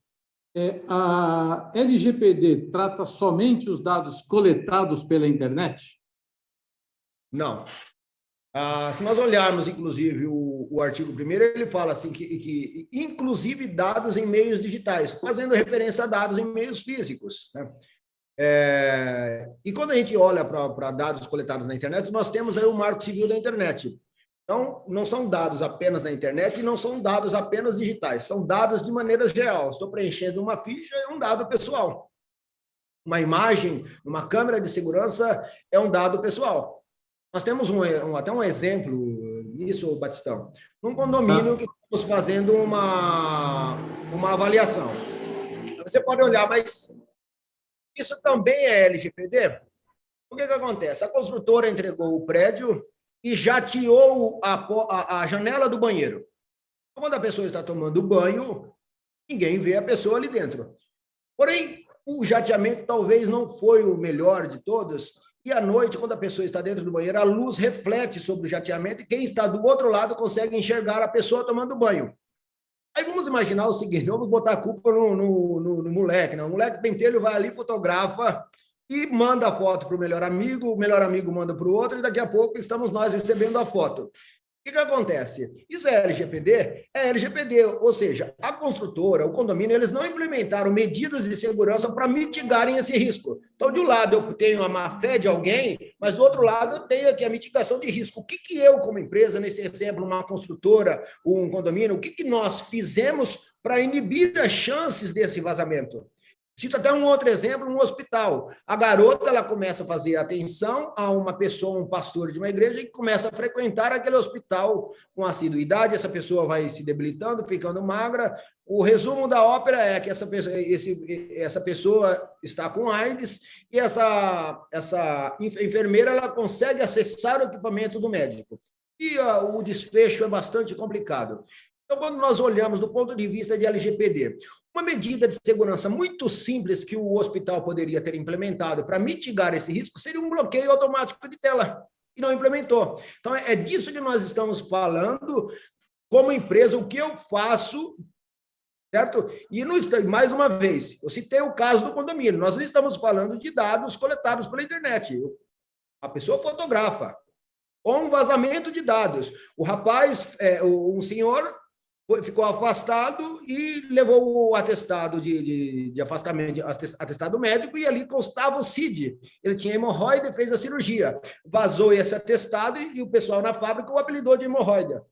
a LGPD trata somente os dados coletados pela internet? Não. Se nós olharmos, inclusive, o artigo 1º, ele fala assim que inclusive dados em meios digitais, fazendo referência a dados em meios físicos, né? E quando a gente olha para dados coletados na internet, nós temos aí o Marco Civil da internet. Então, não são dados apenas na internet e não são dados apenas digitais, são dados de maneira geral. Estou preenchendo uma ficha, é um dado pessoal. Uma imagem, uma câmera de segurança é um dado pessoal. Nós temos até um exemplo nisso, Batistão. Num condomínio que estamos fazendo uma avaliação. Você pode olhar, mas isso também é LGPD? O que acontece? A construtora entregou o prédio e jateou a janela do banheiro. Quando a pessoa está tomando banho, ninguém vê a pessoa ali dentro. Porém, o jateamento talvez não foi o melhor de todos. E à noite, quando a pessoa está dentro do banheiro, a luz reflete sobre o jateamento e quem está do outro lado consegue enxergar a pessoa tomando banho. Aí vamos imaginar o seguinte, vamos botar a culpa no moleque, né? O moleque pentelho vai ali, fotografa e manda a foto para o melhor amigo manda para o outro e daqui a pouco estamos nós recebendo a foto. O que acontece? Isso é LGPD? É LGPD, ou seja, a construtora, o condomínio, eles não implementaram medidas de segurança para mitigarem esse risco. Então, de um lado, eu tenho a má-fé de alguém, mas do outro lado, eu tenho aqui a mitigação de risco. O que eu, como empresa, nesse exemplo, uma construtora, um condomínio, o que nós fizemos para inibir as chances desse vazamento? Cito até um outro exemplo, um hospital. A garota, ela começa a fazer atenção a uma pessoa, um pastor de uma igreja, que começa a frequentar aquele hospital com assiduidade, essa pessoa vai se debilitando, ficando magra. O resumo da ópera é que essa pessoa está com AIDS e essa enfermeira ela consegue acessar o equipamento do médico. E o desfecho é bastante complicado. Então, quando nós olhamos do ponto de vista de LGPD, uma medida de segurança muito simples que o hospital poderia ter implementado para mitigar esse risco seria um bloqueio automático de tela, e não implementou. Então, é disso que nós estamos falando como empresa, o que eu faço, certo? E mais uma vez, eu citei o caso do condomínio, nós não estamos falando de dados coletados pela internet. A pessoa fotografa, ou um vazamento de dados. O rapaz, um senhor, ficou afastado e levou o atestado de afastamento, atestado médico, e ali constava o CID. Ele tinha hemorroida e fez a cirurgia. Vazou esse atestado e o pessoal na fábrica o apelidou de hemorroida.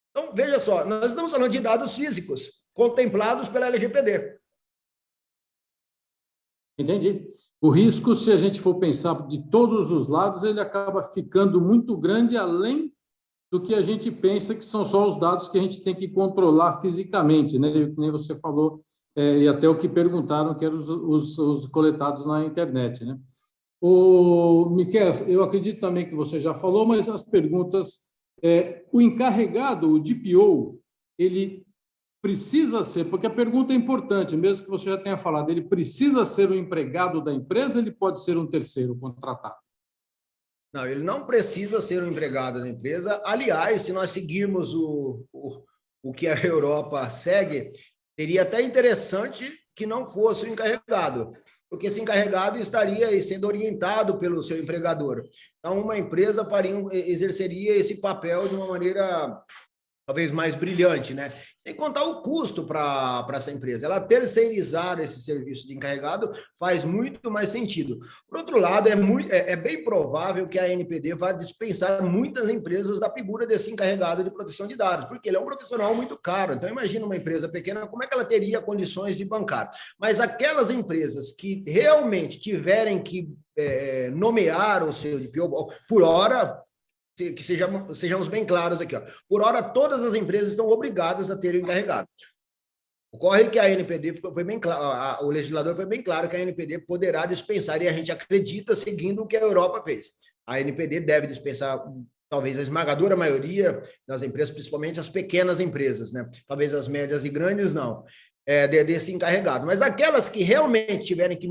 Então, veja só, nós estamos falando de dados físicos contemplados pela LGPD. Entendi. O risco, se a gente for pensar de todos os lados, ele acaba ficando muito grande, além do que a gente pensa que são só os dados que a gente tem que controlar fisicamente, né? Que nem você falou, e até o que perguntaram, que eram os coletados na internet, né? Miquel, eu acredito também que você já falou, mas as perguntas... o encarregado, o DPO, ele precisa ser, porque a pergunta é importante, mesmo que você já tenha falado, ele precisa ser um empregado da empresa, ele pode ser um terceiro contratado? Não, ele não precisa ser um empregado da empresa. Aliás, se nós seguirmos o que a Europa segue, seria até interessante que não fosse o encarregado, porque esse encarregado estaria sendo orientado pelo seu empregador. Então, uma empresa exerceria esse papel de uma maneira talvez mais brilhante, né? Sem contar o custo para essa empresa. Ela terceirizar esse serviço de encarregado faz muito mais sentido. Por outro lado, é bem provável que a ANPD vá dispensar muitas empresas da figura desse encarregado de proteção de dados, porque ele é um profissional muito caro. Então, imagina uma empresa pequena, como é que ela teria condições de bancar? Mas aquelas empresas que realmente tiverem que nomear o seu DPO, por hora, que sejamos bem claros aqui, ó. Por hora, todas as empresas estão obrigadas a terem encarregado. Ocorre que a ANPD foi bem claro, o legislador foi bem claro que a ANPD poderá dispensar, e a gente acredita seguindo o que a Europa fez. A ANPD deve dispensar talvez a esmagadora maioria das empresas, principalmente as pequenas empresas, né? Talvez as médias e grandes não, desse encarregado. Mas aquelas que realmente tiverem que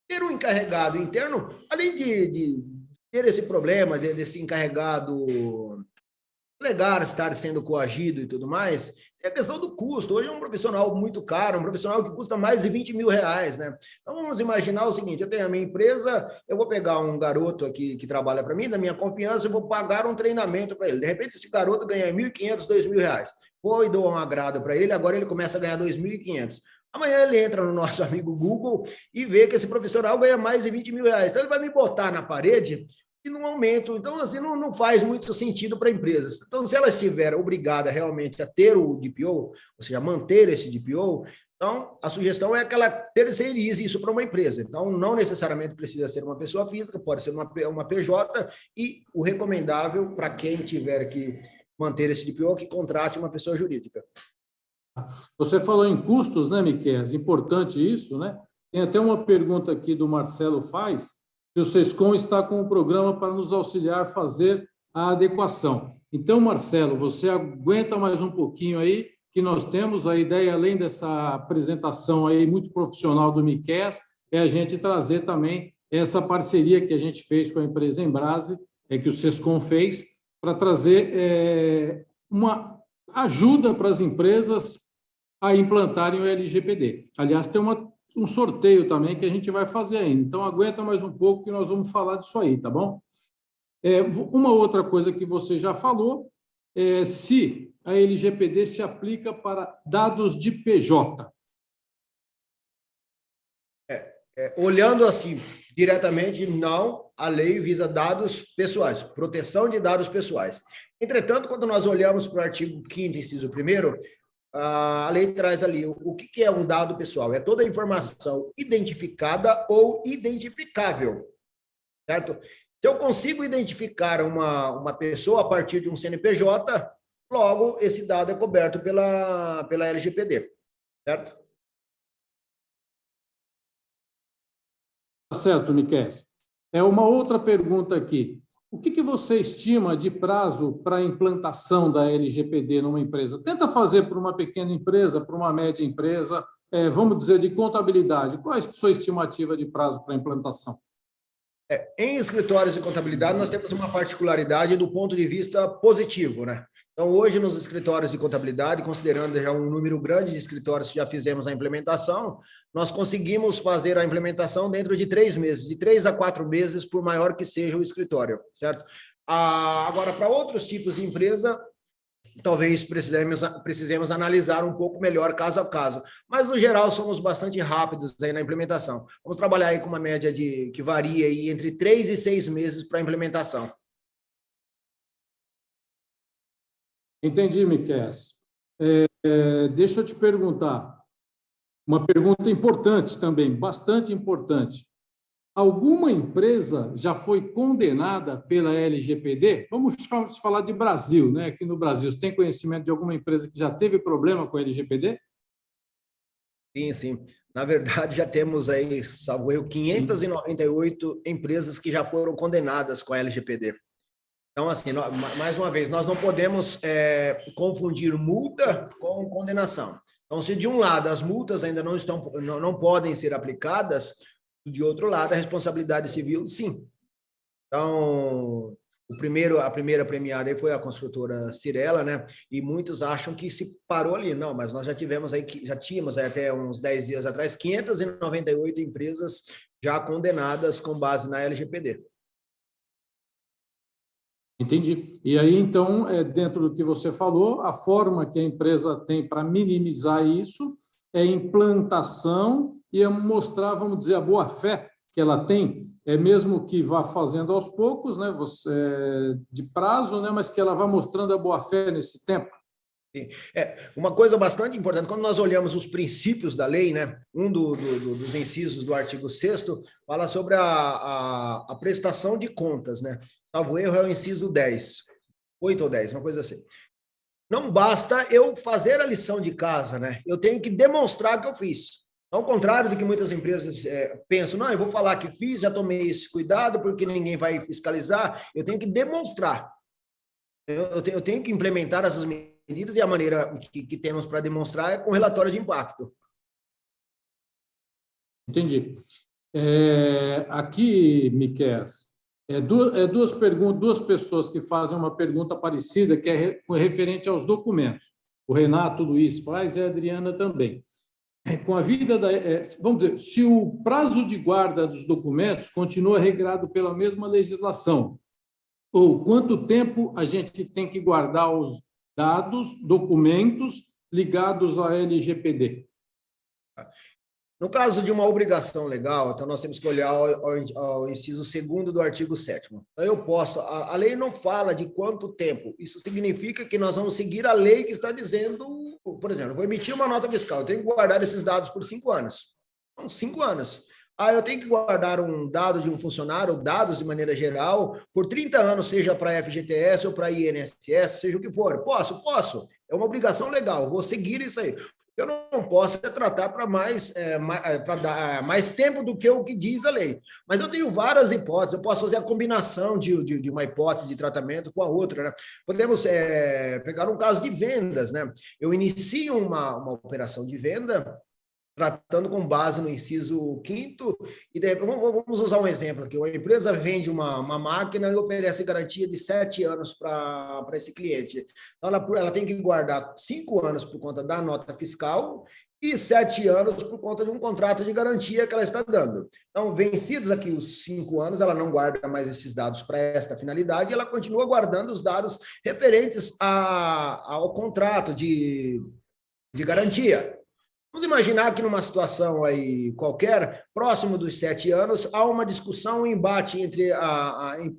ter um encarregado interno, além de ter esse problema desse encarregado alegar estar sendo coagido e tudo mais, é a questão do custo. Hoje é um profissional muito caro, um profissional que custa mais de R$20 mil, né? Então, vamos imaginar o seguinte, eu tenho a minha empresa, eu vou pegar um garoto aqui que trabalha para mim, da minha confiança, eu vou pagar um treinamento para ele. De repente, esse garoto ganha R$1.500, R$2.000. Vou e dou um agrado para ele, agora ele começa a ganhar R$2.500. Amanhã ele entra no nosso amigo Google e vê que esse profissional ganha mais de R$20 mil. Então, ele vai me botar na parede e não aumento. Então, assim, não faz muito sentido para empresas. Então, se ela estiver obrigada realmente a ter o DPO, ou seja, manter esse DPO, então, a sugestão é que ela terceirize isso para uma empresa. Então, não necessariamente precisa ser uma pessoa física, pode ser uma PJ, e o recomendável para quem tiver que manter esse DPO é que contrate uma pessoa jurídica. Você falou em custos, né, Miquel? Importante isso, né? Tem até uma pergunta aqui do Marcelo Faz, se o SESCOM está com um programa para nos auxiliar a fazer a adequação. Então, Marcelo, você aguenta mais um pouquinho aí, que nós temos a ideia, além dessa apresentação aí muito profissional do Miquel, é a gente trazer também essa parceria que a gente fez com a empresa Embrase, que o SESCOM fez, para trazer uma ajuda para as empresas a implantarem o LGPD. Aliás, tem um sorteio também que a gente vai fazer ainda. Então, aguenta mais um pouco que nós vamos falar disso aí, tá bom? Uma outra coisa que você já falou é se a LGPD se aplica para dados de PJ. Olhando assim, diretamente, não, a lei visa dados pessoais, proteção de dados pessoais. Entretanto, quando nós olhamos para o artigo 5º, inciso 1º, a lei traz ali o que é um dado pessoal. É toda informação identificada ou identificável, certo? Se eu consigo identificar uma pessoa a partir de um CNPJ, logo esse dado é coberto pela LGPD, certo? Tá certo, Miquel. Uma outra pergunta aqui. O que você estima de prazo para a implantação da LGPD numa empresa? Tenta fazer para uma pequena empresa, para uma média empresa, vamos dizer, de contabilidade. Qual é a sua estimativa de prazo para a implantação? Em escritórios de contabilidade, nós temos uma particularidade do ponto de vista positivo, né? Então, hoje, nos escritórios de contabilidade, considerando já um número grande de escritórios que já fizemos a implementação, nós conseguimos fazer a implementação dentro de 3 meses, de 3 a 4 meses, por maior que seja o escritório, certo? Agora, para outros tipos de empresa, talvez precisemos analisar um pouco melhor caso a caso. Mas, no geral, somos bastante rápidos aí na implementação. Vamos trabalhar aí com uma média que varia aí entre 3 e 6 meses para a implementação. Entendi, Miquel. Deixa eu te perguntar. Uma pergunta importante também, bastante importante. Alguma empresa já foi condenada pela LGPD? Vamos falar de Brasil, né? Aqui no Brasil, você tem conhecimento de alguma empresa que já teve problema com a LGPD? Sim, sim. Na verdade, já temos aí, salvo eu, 598 empresas que já foram condenadas com a LGPD. Então, assim, mais uma vez, nós não podemos confundir multa com condenação. Então, se de um lado as multas ainda não podem ser aplicadas, de outro lado, a responsabilidade civil, sim. Então, a primeira premiada aí foi a construtora Cyrela, né? E muitos acham que se parou ali. Não, mas nós já tínhamos aí até uns 10 dias atrás 598 empresas já condenadas com base na LGPD. Entendi. E aí, então, dentro do que você falou, a forma que a empresa tem para minimizar isso é implantação e é mostrar, vamos dizer, a boa-fé que ela tem, mesmo que vá fazendo aos poucos, né, de prazo, né, mas que ela vá mostrando a boa-fé nesse tempo. Uma coisa bastante importante, quando nós olhamos os princípios da lei, né, dos incisos do artigo 6º fala sobre a prestação de contas, né? Salvo erro, é o inciso 10, 8 ou 10, uma coisa assim. Não basta eu fazer a lição de casa, né? Eu tenho que demonstrar que eu fiz. Ao contrário do que muitas empresas pensam, não, eu vou falar que fiz, já tomei esse cuidado, porque ninguém vai fiscalizar, eu tenho que demonstrar. Eu tenho que implementar essas medidas e a maneira que temos para demonstrar é com relatório de impacto. Entendi. Aqui, Miqueias, duas pessoas que fazem uma pergunta parecida, que é referente aos documentos. O Renato Luiz faz e a Adriana também. Com a vida vamos dizer, se o prazo de guarda dos documentos continua regrado pela mesma legislação, ou quanto tempo a gente tem que guardar os dados, documentos ligados à LGPD? No caso de uma obrigação legal, então nós temos que olhar ao inciso 2º do artigo 7º. Então, eu posso, a lei não fala de quanto tempo, isso significa que nós vamos seguir a lei que está dizendo, por exemplo, eu vou emitir uma nota fiscal, eu tenho que guardar esses dados por 5 anos. Então, 5 anos. Eu tenho que guardar um dado de um funcionário, dados de maneira geral, por 30 anos, seja para FGTS ou para INSS, seja o que for. Posso. É uma obrigação legal, vou seguir isso aí. Eu não posso tratar para dar mais tempo do que o que diz a lei. Mas eu tenho várias hipóteses, eu posso fazer a combinação de uma hipótese de tratamento com a outra, né? Podemos pegar um caso de vendas, né? Eu inicio uma operação de venda, tratando com base no inciso 5º, e daí, vamos usar um exemplo aqui. Uma empresa vende uma máquina e oferece garantia de 7 anos para esse cliente. Então, ela tem que guardar 5 anos por conta da nota fiscal e 7 anos por conta de um contrato de garantia que ela está dando. Então, vencidos aqui os 5 anos, ela não guarda mais esses dados para esta finalidade, e ela continua guardando os dados referentes ao contrato de garantia. Vamos imaginar que numa situação aí qualquer, próximo dos 7 anos, há uma discussão, um embate entre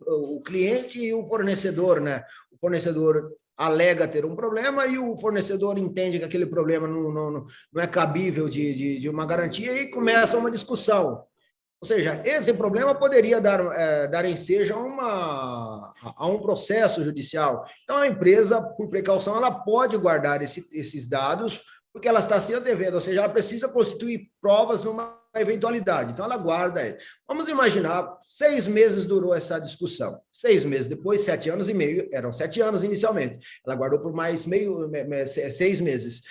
o cliente e o fornecedor, né? O fornecedor alega ter um problema e o fornecedor entende que aquele problema não é cabível de uma garantia e começa uma discussão. Ou seja, esse problema poderia dar ensejo a um processo judicial. Então, a empresa, por precaução, ela pode guardar esses dados, porque ela está se antevendo, ou seja, ela precisa constituir provas numa eventualidade. Então, ela guarda aí. Vamos imaginar, 6 meses durou essa discussão. 6 meses depois, 7 anos e meio, eram 7 anos inicialmente. Ela guardou por mais 6 meses.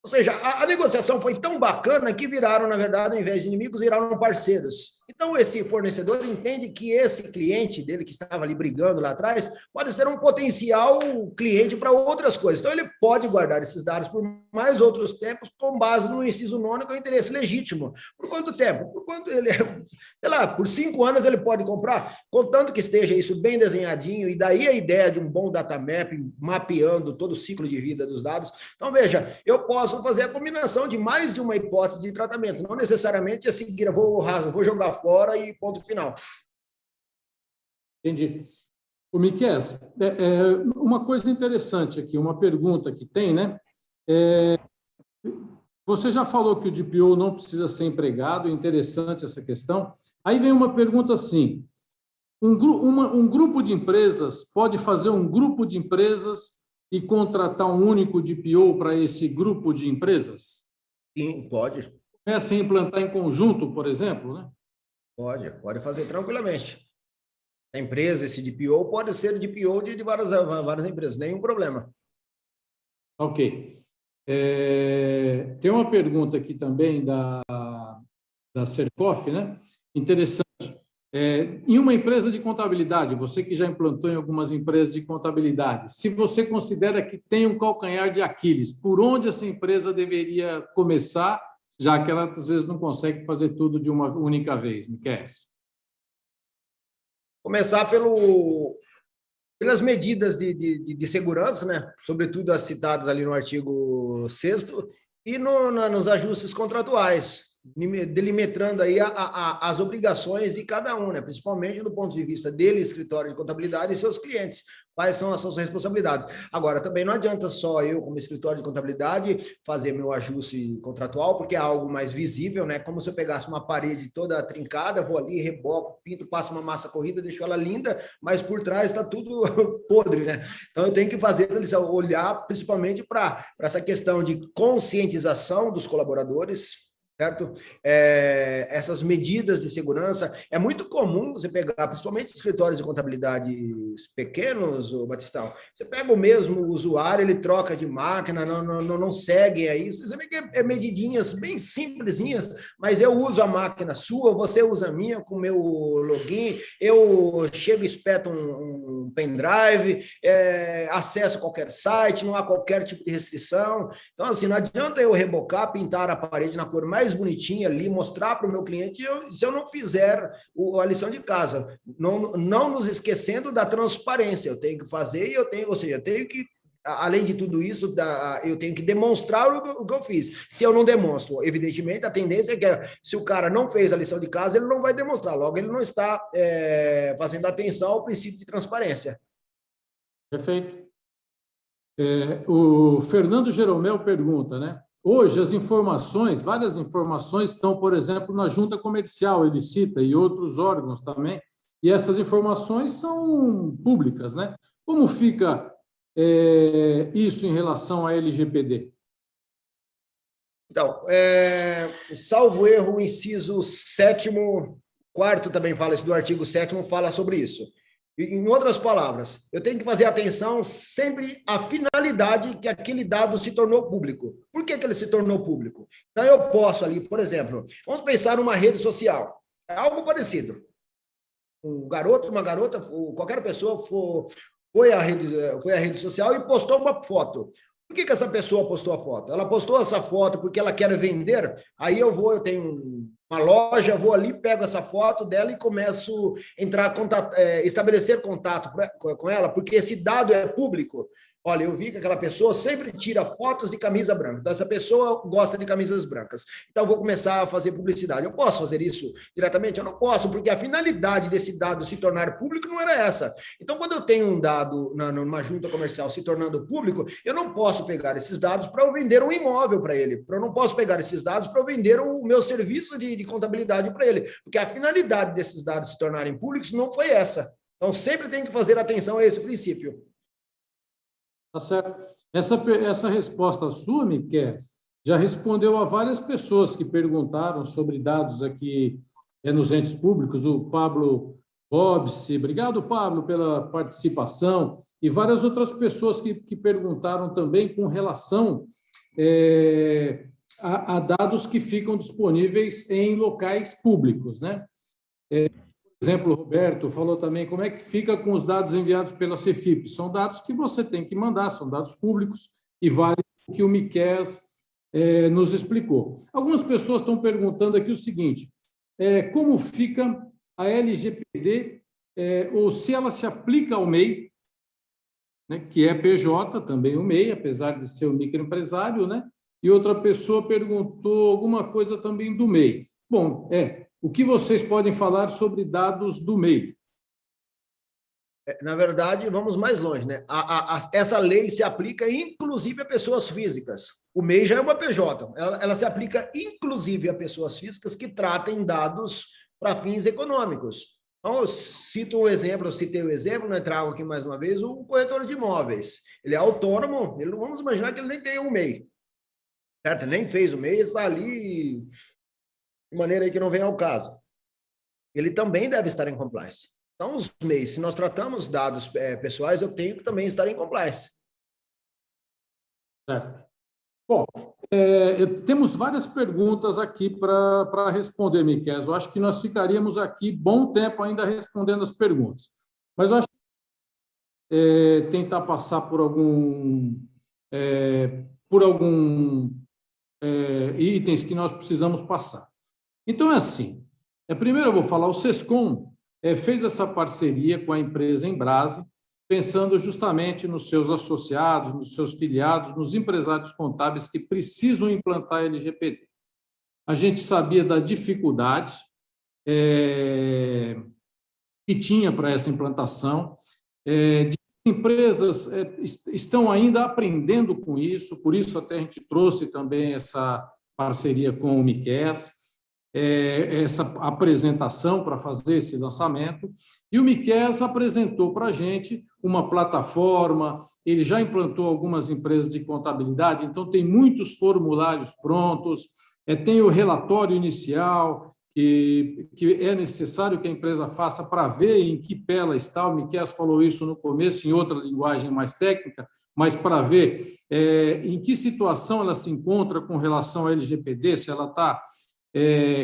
Ou seja, a negociação foi tão bacana que viraram, na verdade, ao invés de inimigos, viraram parceiros. Então, esse fornecedor entende que esse cliente dele, que estava ali brigando lá atrás, pode ser um potencial cliente para outras coisas. Então, ele pode guardar esses dados por mais outros tempos, com base no inciso 9º, que é o interesse legítimo. Por quanto tempo? Por quanto ele, sei lá, por 5 anos ele pode comprar, contanto que esteja isso bem desenhadinho, e daí a ideia de um bom data mapping, mapeando todo o ciclo de vida dos dados. Então, veja, eu posso fazer a combinação de mais de uma hipótese de tratamento, não necessariamente a seguir, vou jogar fora e ponto final. Entendi. O Miqueias, uma coisa interessante aqui, uma pergunta que tem, né? Você já falou que o DPO não precisa ser empregado, é interessante essa questão. Aí vem uma pergunta assim, um grupo de empresas pode fazer um grupo de empresas e contratar um único DPO para esse grupo de empresas? Sim, pode. Começa a implantar em conjunto, por exemplo, né? Pode fazer tranquilamente. A empresa, esse DPO, pode ser DPO de várias empresas, nenhum problema. Ok. Tem uma pergunta aqui também da Sercoff, né? Interessante. Em uma empresa de contabilidade, você que já implantou em algumas empresas de contabilidade, se você considera que tem um calcanhar de Aquiles, por onde essa empresa deveria começar, já que ela às vezes não consegue fazer tudo de uma única vez, Miqueias? Começar pelo pelas medidas de segurança, né? Sobretudo as citadas ali no artigo 6º, e nos ajustes contratuais, delimitando aí as obrigações de cada um, né? Principalmente do ponto de vista dele, escritório de contabilidade, e seus clientes, quais são as suas responsabilidades. Agora, também não adianta só eu, como escritório de contabilidade, fazer meu ajuste contratual, porque é algo mais visível, né? Como se eu pegasse uma parede toda trincada, vou ali, reboco, pinto, passo uma massa corrida, deixo ela linda, mas por trás está tudo podre, né? Então, eu tenho que fazer eles olhar principalmente para essa questão de conscientização dos colaboradores, certo? Essas medidas de segurança. É muito comum você pegar, principalmente escritórios de contabilidade pequenos, Batistão, você pega o mesmo usuário, ele troca de máquina, não segue aí. Você vê que é medidinhas bem simplesinhas, mas eu uso a máquina sua, você usa a minha com o meu login, eu chego e espeto um pendrive, acesso qualquer site, não há qualquer tipo de restrição. Então, assim, não adianta eu rebocar, pintar a parede na cor mais bonitinha ali, mostrar para o meu cliente, se eu não fizer a lição de casa, não nos esquecendo da transparência, eu tenho que fazer, ou seja, eu tenho que, além de tudo isso, eu tenho que demonstrar o que eu fiz. Se eu não demonstro, evidentemente, a tendência é que se o cara não fez a lição de casa, ele não vai demonstrar, logo ele não está fazendo atenção ao princípio de transparência. Perfeito. O Fernando Jeromel pergunta, né? Hoje, as informações, várias informações estão, por exemplo, na junta comercial, ele cita, e outros órgãos também, e essas informações são públicas, né? Como fica isso em relação à LGPD? Então, salvo erro, o inciso 7º, 4º também fala isso, do artigo 7º fala sobre isso. Em outras palavras, eu tenho que fazer atenção sempre à finalidade que aquele dado se tornou público. Por que ele se tornou público? Então, eu posso ali, por exemplo, vamos pensar numa rede social. É algo parecido. Um garoto, uma garota, qualquer pessoa foi à rede social e postou uma foto. Por que essa pessoa postou a foto? Ela postou essa foto porque ela quer vender, aí eu tenho uma loja, vou ali, pego essa foto dela e começo a estabelecer contato com ela, porque esse dado é público. Olha, eu vi que aquela pessoa sempre tira fotos de camisa branca. Então, essa pessoa gosta de camisas brancas. Então, eu vou começar a fazer publicidade. Eu posso fazer isso diretamente? Eu não posso, porque a finalidade desse dado se tornar público não era essa. Então, quando eu tenho um dado numa junta comercial se tornando público, eu não posso pegar esses dados para eu vender um imóvel para ele. Eu não posso pegar esses dados para eu vender o meu serviço de contabilidade para ele, porque a finalidade desses dados se tornarem públicos não foi essa. Então, sempre tem que fazer atenção a esse princípio. Tá certo. Essa resposta sua, Miquel, já respondeu a várias pessoas que perguntaram sobre dados aqui nos entes públicos. O Pablo Bobsi, obrigado, Pablo, pela participação, e várias outras pessoas que perguntaram também com relação a dados que ficam disponíveis em locais públicos, né? Por exemplo, o Roberto falou também como é que fica com os dados enviados pela Cefip. São dados que você tem que mandar, são dados públicos e vale o que o Miquel nos explicou. Algumas pessoas estão perguntando aqui o seguinte, como fica a LGPD, ou se ela se aplica ao MEI, né, que é PJ, também o MEI, apesar de ser o microempresário, né? E outra pessoa perguntou alguma coisa também do MEI. Bom, o que vocês podem falar sobre dados do MEI? Na verdade, vamos mais longe, né? Essa lei se aplica inclusive a pessoas físicas. O MEI já é uma PJ. Ela se aplica inclusive a pessoas físicas que tratem dados para fins econômicos. Então, eu citei o exemplo, né? Trago aqui mais uma vez o corretor de imóveis. Ele é autônomo, vamos imaginar que ele nem tem um MEI. Certo? Nem fez o MEI, está ali de maneira aí que não vem ao caso. Ele também deve estar em compliance. Então, os MEIs, se nós tratamos dados pessoais, eu tenho que também estar em compliance. Certo. Bom, temos várias perguntas aqui para responder, Miquel. Eu acho que nós ficaríamos aqui bom tempo ainda respondendo as perguntas. Mas eu acho que tentar passar por algum itens que nós precisamos passar. Então, é assim. Primeiro eu vou falar, o SESCOM fez essa parceria com a empresa Embrase pensando justamente nos seus associados, nos seus filiados, nos empresários contábeis que precisam implantar a LGPD. A gente sabia da dificuldade que tinha para essa implantação, empresas estão ainda aprendendo com isso, por isso até a gente trouxe também essa parceria com o Miqueas, essa apresentação para fazer esse lançamento, e o Miqueas apresentou para a gente uma plataforma, ele já implantou algumas empresas de contabilidade, então tem muitos formulários prontos, tem o relatório inicial, que é necessário que a empresa faça para ver em que pé ela está. O Miqueas falou isso no começo, em outra linguagem mais técnica, mas para ver em que situação ela se encontra com relação ao LGPD, se ela está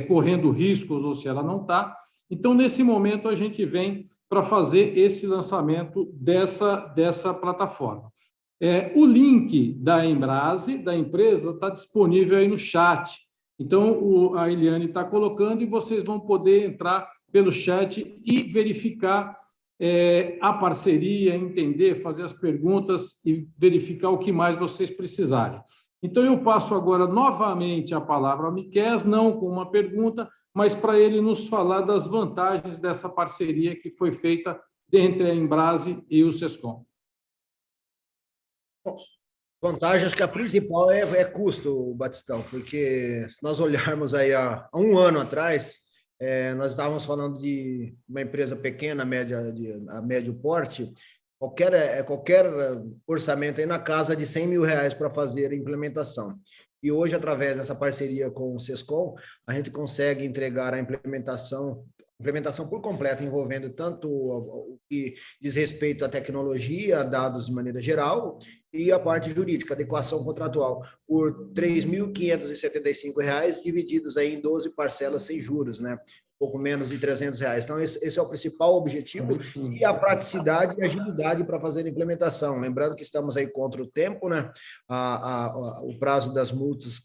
correndo riscos ou se ela não está. Então, nesse momento, a gente vem para fazer esse lançamento dessa plataforma. O link da Embrase, da empresa, está disponível aí no chat. Então, a Eliane está colocando e vocês vão poder entrar pelo chat e verificar a parceria, entender, fazer as perguntas e verificar o que mais vocês precisarem. Então, eu passo agora novamente a palavra ao Miqueas, não com uma pergunta, mas para ele nos falar das vantagens dessa parceria que foi feita entre a Embrase e o Sescom. Vantagem, acho que a principal é custo, Batistão, porque se nós olharmos aí há um ano atrás, nós estávamos falando de uma empresa pequena, a médio porte, qualquer orçamento aí na casa de R$100 mil para fazer a implementação. E hoje, através dessa parceria com o Sescom, a gente consegue entregar a implementação por completo, envolvendo tanto o que diz respeito à tecnologia, dados de maneira geral, e a parte jurídica, adequação contratual, por R$ 3.575, divididos aí em 12 parcelas sem juros, né? Pouco menos de R$300. Então, esse é o principal objetivo, e a praticidade e agilidade para fazer a implementação. Lembrando que estamos aí contra o tempo, né? O prazo das multas,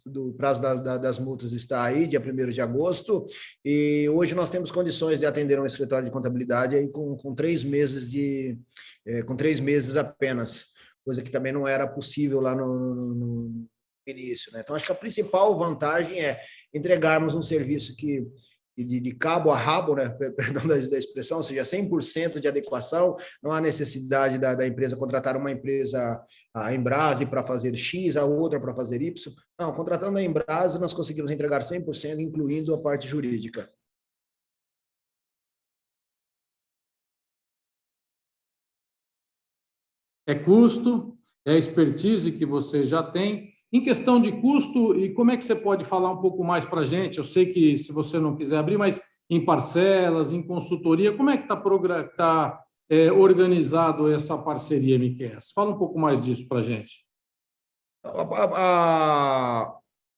das multas está aí, dia 1º de agosto, e hoje nós temos condições de atender um escritório de contabilidade aí com 3 meses com 3 meses apenas, coisa que também não era possível lá no início, né? Então, acho que a principal vantagem é entregarmos um serviço que de cabo a rabo, né? Perdão da expressão, ou seja, 100% de adequação, não há necessidade da empresa contratar uma empresa, a Embrase, para fazer X, a outra para fazer Y. Não, contratando a Embrase, nós conseguimos entregar 100%, incluindo a parte jurídica. É custo, é expertise que você já tem. Em questão de custo, e como é que você pode falar um pouco mais para a gente? Eu sei que se você não quiser abrir, mas em parcelas, em consultoria, como é que está organizado essa parceria, Miqueas? Fala um pouco mais disso para a gente.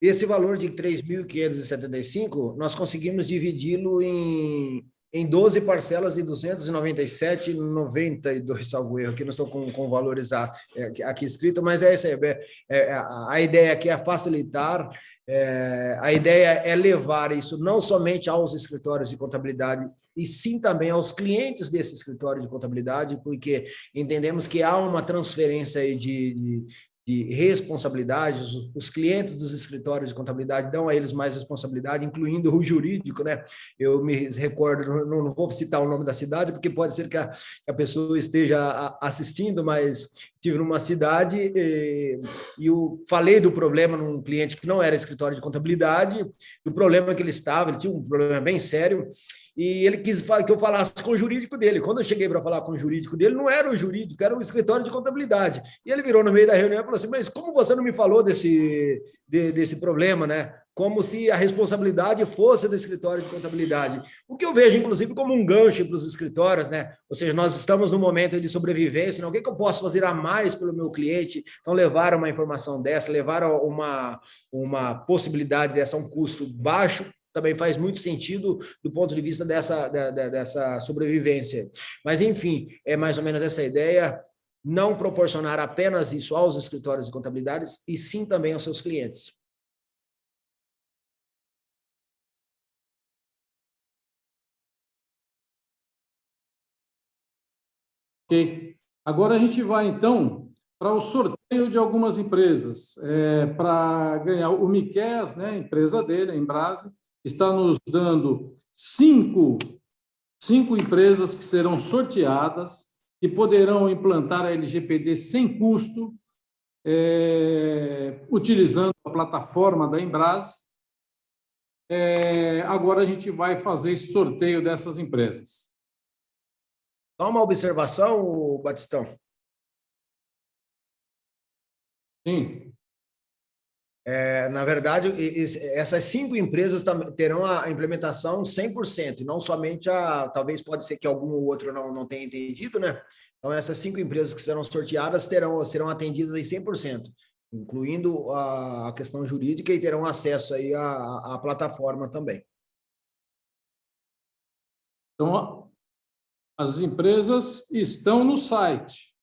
Esse valor de 3.575, nós conseguimos dividi-lo em 12 parcelas de 297,92, salvo erro, aqui não estou com o valor exato aqui escrito, mas é isso aí. A ideia aqui é facilitar, a ideia é levar isso não somente aos escritórios de contabilidade, e sim também aos clientes desse escritório de contabilidade, porque entendemos que há uma transferência aí de responsabilidades, os clientes dos escritórios de contabilidade dão a eles mais responsabilidade, incluindo o jurídico, né? Eu me recordo, não vou citar o nome da cidade, porque pode ser que a pessoa esteja assistindo, mas estive numa cidade e eu falei do problema num cliente que não era escritório de contabilidade, do problema que ele estava, ele tinha um problema bem sério, e ele quis que eu falasse com o jurídico dele. Quando eu cheguei para falar com o jurídico dele, não era o jurídico, era o escritório de contabilidade. E ele virou no meio da reunião e falou assim, mas como você não me falou desse problema, né? Como se a responsabilidade fosse do escritório de contabilidade. O que eu vejo, inclusive, como um gancho para os escritórios, né? Ou seja, nós estamos num momento de sobrevivência, né? O que eu posso fazer a mais pelo meu cliente? Então, levar uma informação dessa, levar uma possibilidade dessa, um custo baixo, também faz muito sentido do ponto de vista dessa sobrevivência. Mas, enfim, é mais ou menos essa ideia, não proporcionar apenas isso aos escritórios de contabilidade, e sim também aos seus clientes. Ok. Agora a gente vai, então, para o sorteio de algumas empresas. Para ganhar o Miqueias, né, a empresa dele, a Embrase, está nos dando cinco empresas que serão sorteadas e poderão implantar a LGPD sem custo, utilizando a plataforma da Embrase. Agora a gente vai fazer esse sorteio dessas empresas. Só uma observação, Batistão. Sim. Na verdade, essas 5 empresas terão a implementação 100%, e não somente talvez pode ser que algum ou outro não tenha entendido, né? Então, essas 5 empresas que serão sorteadas serão atendidas em 100%, incluindo a questão jurídica, e terão acesso aí à plataforma também. Então, as empresas estão no site.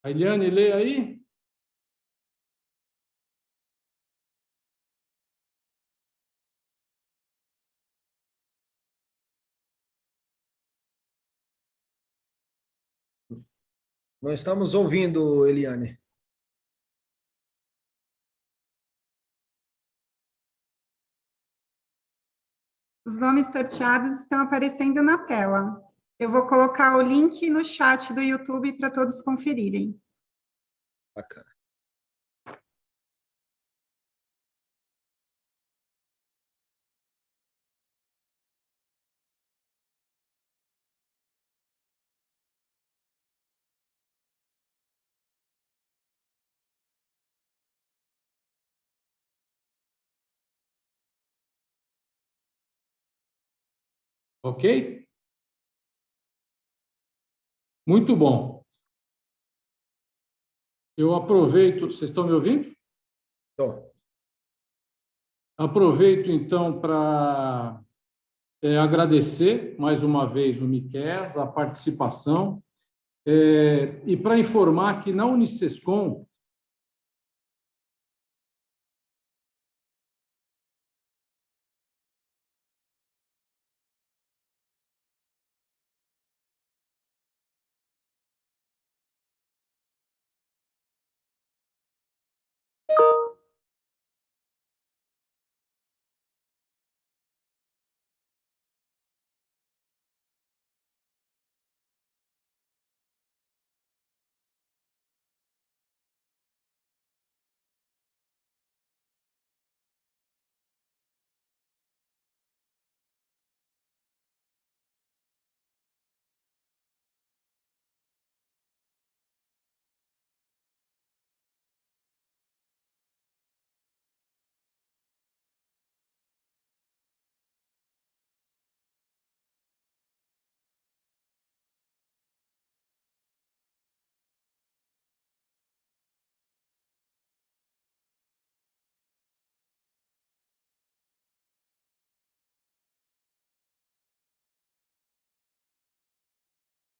A Eliane, lê aí. Não estamos ouvindo, Eliane. Os nomes sorteados estão aparecendo na tela. Eu vou colocar o link no chat do YouTube para todos conferirem. Bacana. Ok? Muito bom. Eu aproveito... Vocês estão me ouvindo? Estou. Aproveito, então, para agradecer mais uma vez o Miqueias, a participação, e para informar que na Unisescom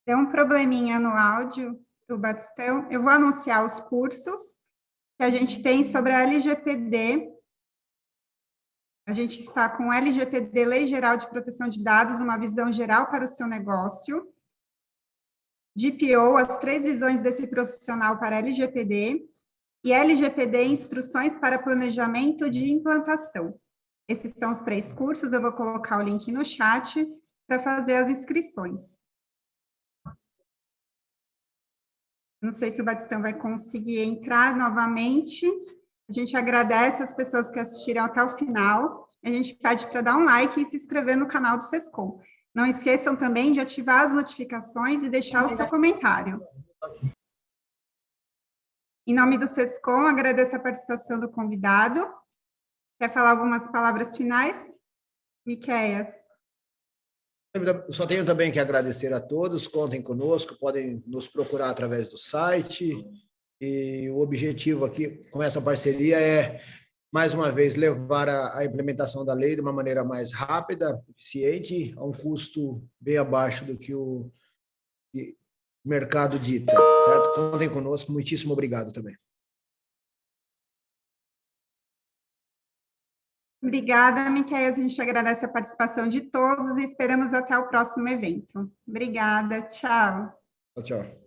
Tem um probleminha no áudio do Batistão. Eu vou anunciar os cursos que a gente tem sobre a LGPD. A gente está com LGPD, Lei Geral de Proteção de Dados, uma visão geral para o seu negócio. DPO, as 3 visões desse profissional para LGPD. E LGPD, instruções para planejamento de implantação. Esses são os 3 cursos, eu vou colocar o link no chat para fazer as inscrições. Não sei se o Batistão vai conseguir entrar novamente. A gente agradece as pessoas que assistiram até o final. A gente pede para dar um like e se inscrever no canal do Sescom. Não esqueçam também de ativar as notificações e deixar o seu comentário. Em nome do Sescom, agradeço a participação do convidado. Quer falar algumas palavras finais? Miqueias. Só tenho também que agradecer a todos, contem conosco, podem nos procurar através do site, e o objetivo aqui com essa parceria é, mais uma vez, levar a implementação da lei de uma maneira mais rápida, eficiente, a um custo bem abaixo do que o mercado dita, certo? Contem conosco, muitíssimo obrigado também. Obrigada, Miquel. A gente agradece a participação de todos e esperamos até o próximo evento. Obrigada, tchau. Tchau, tchau.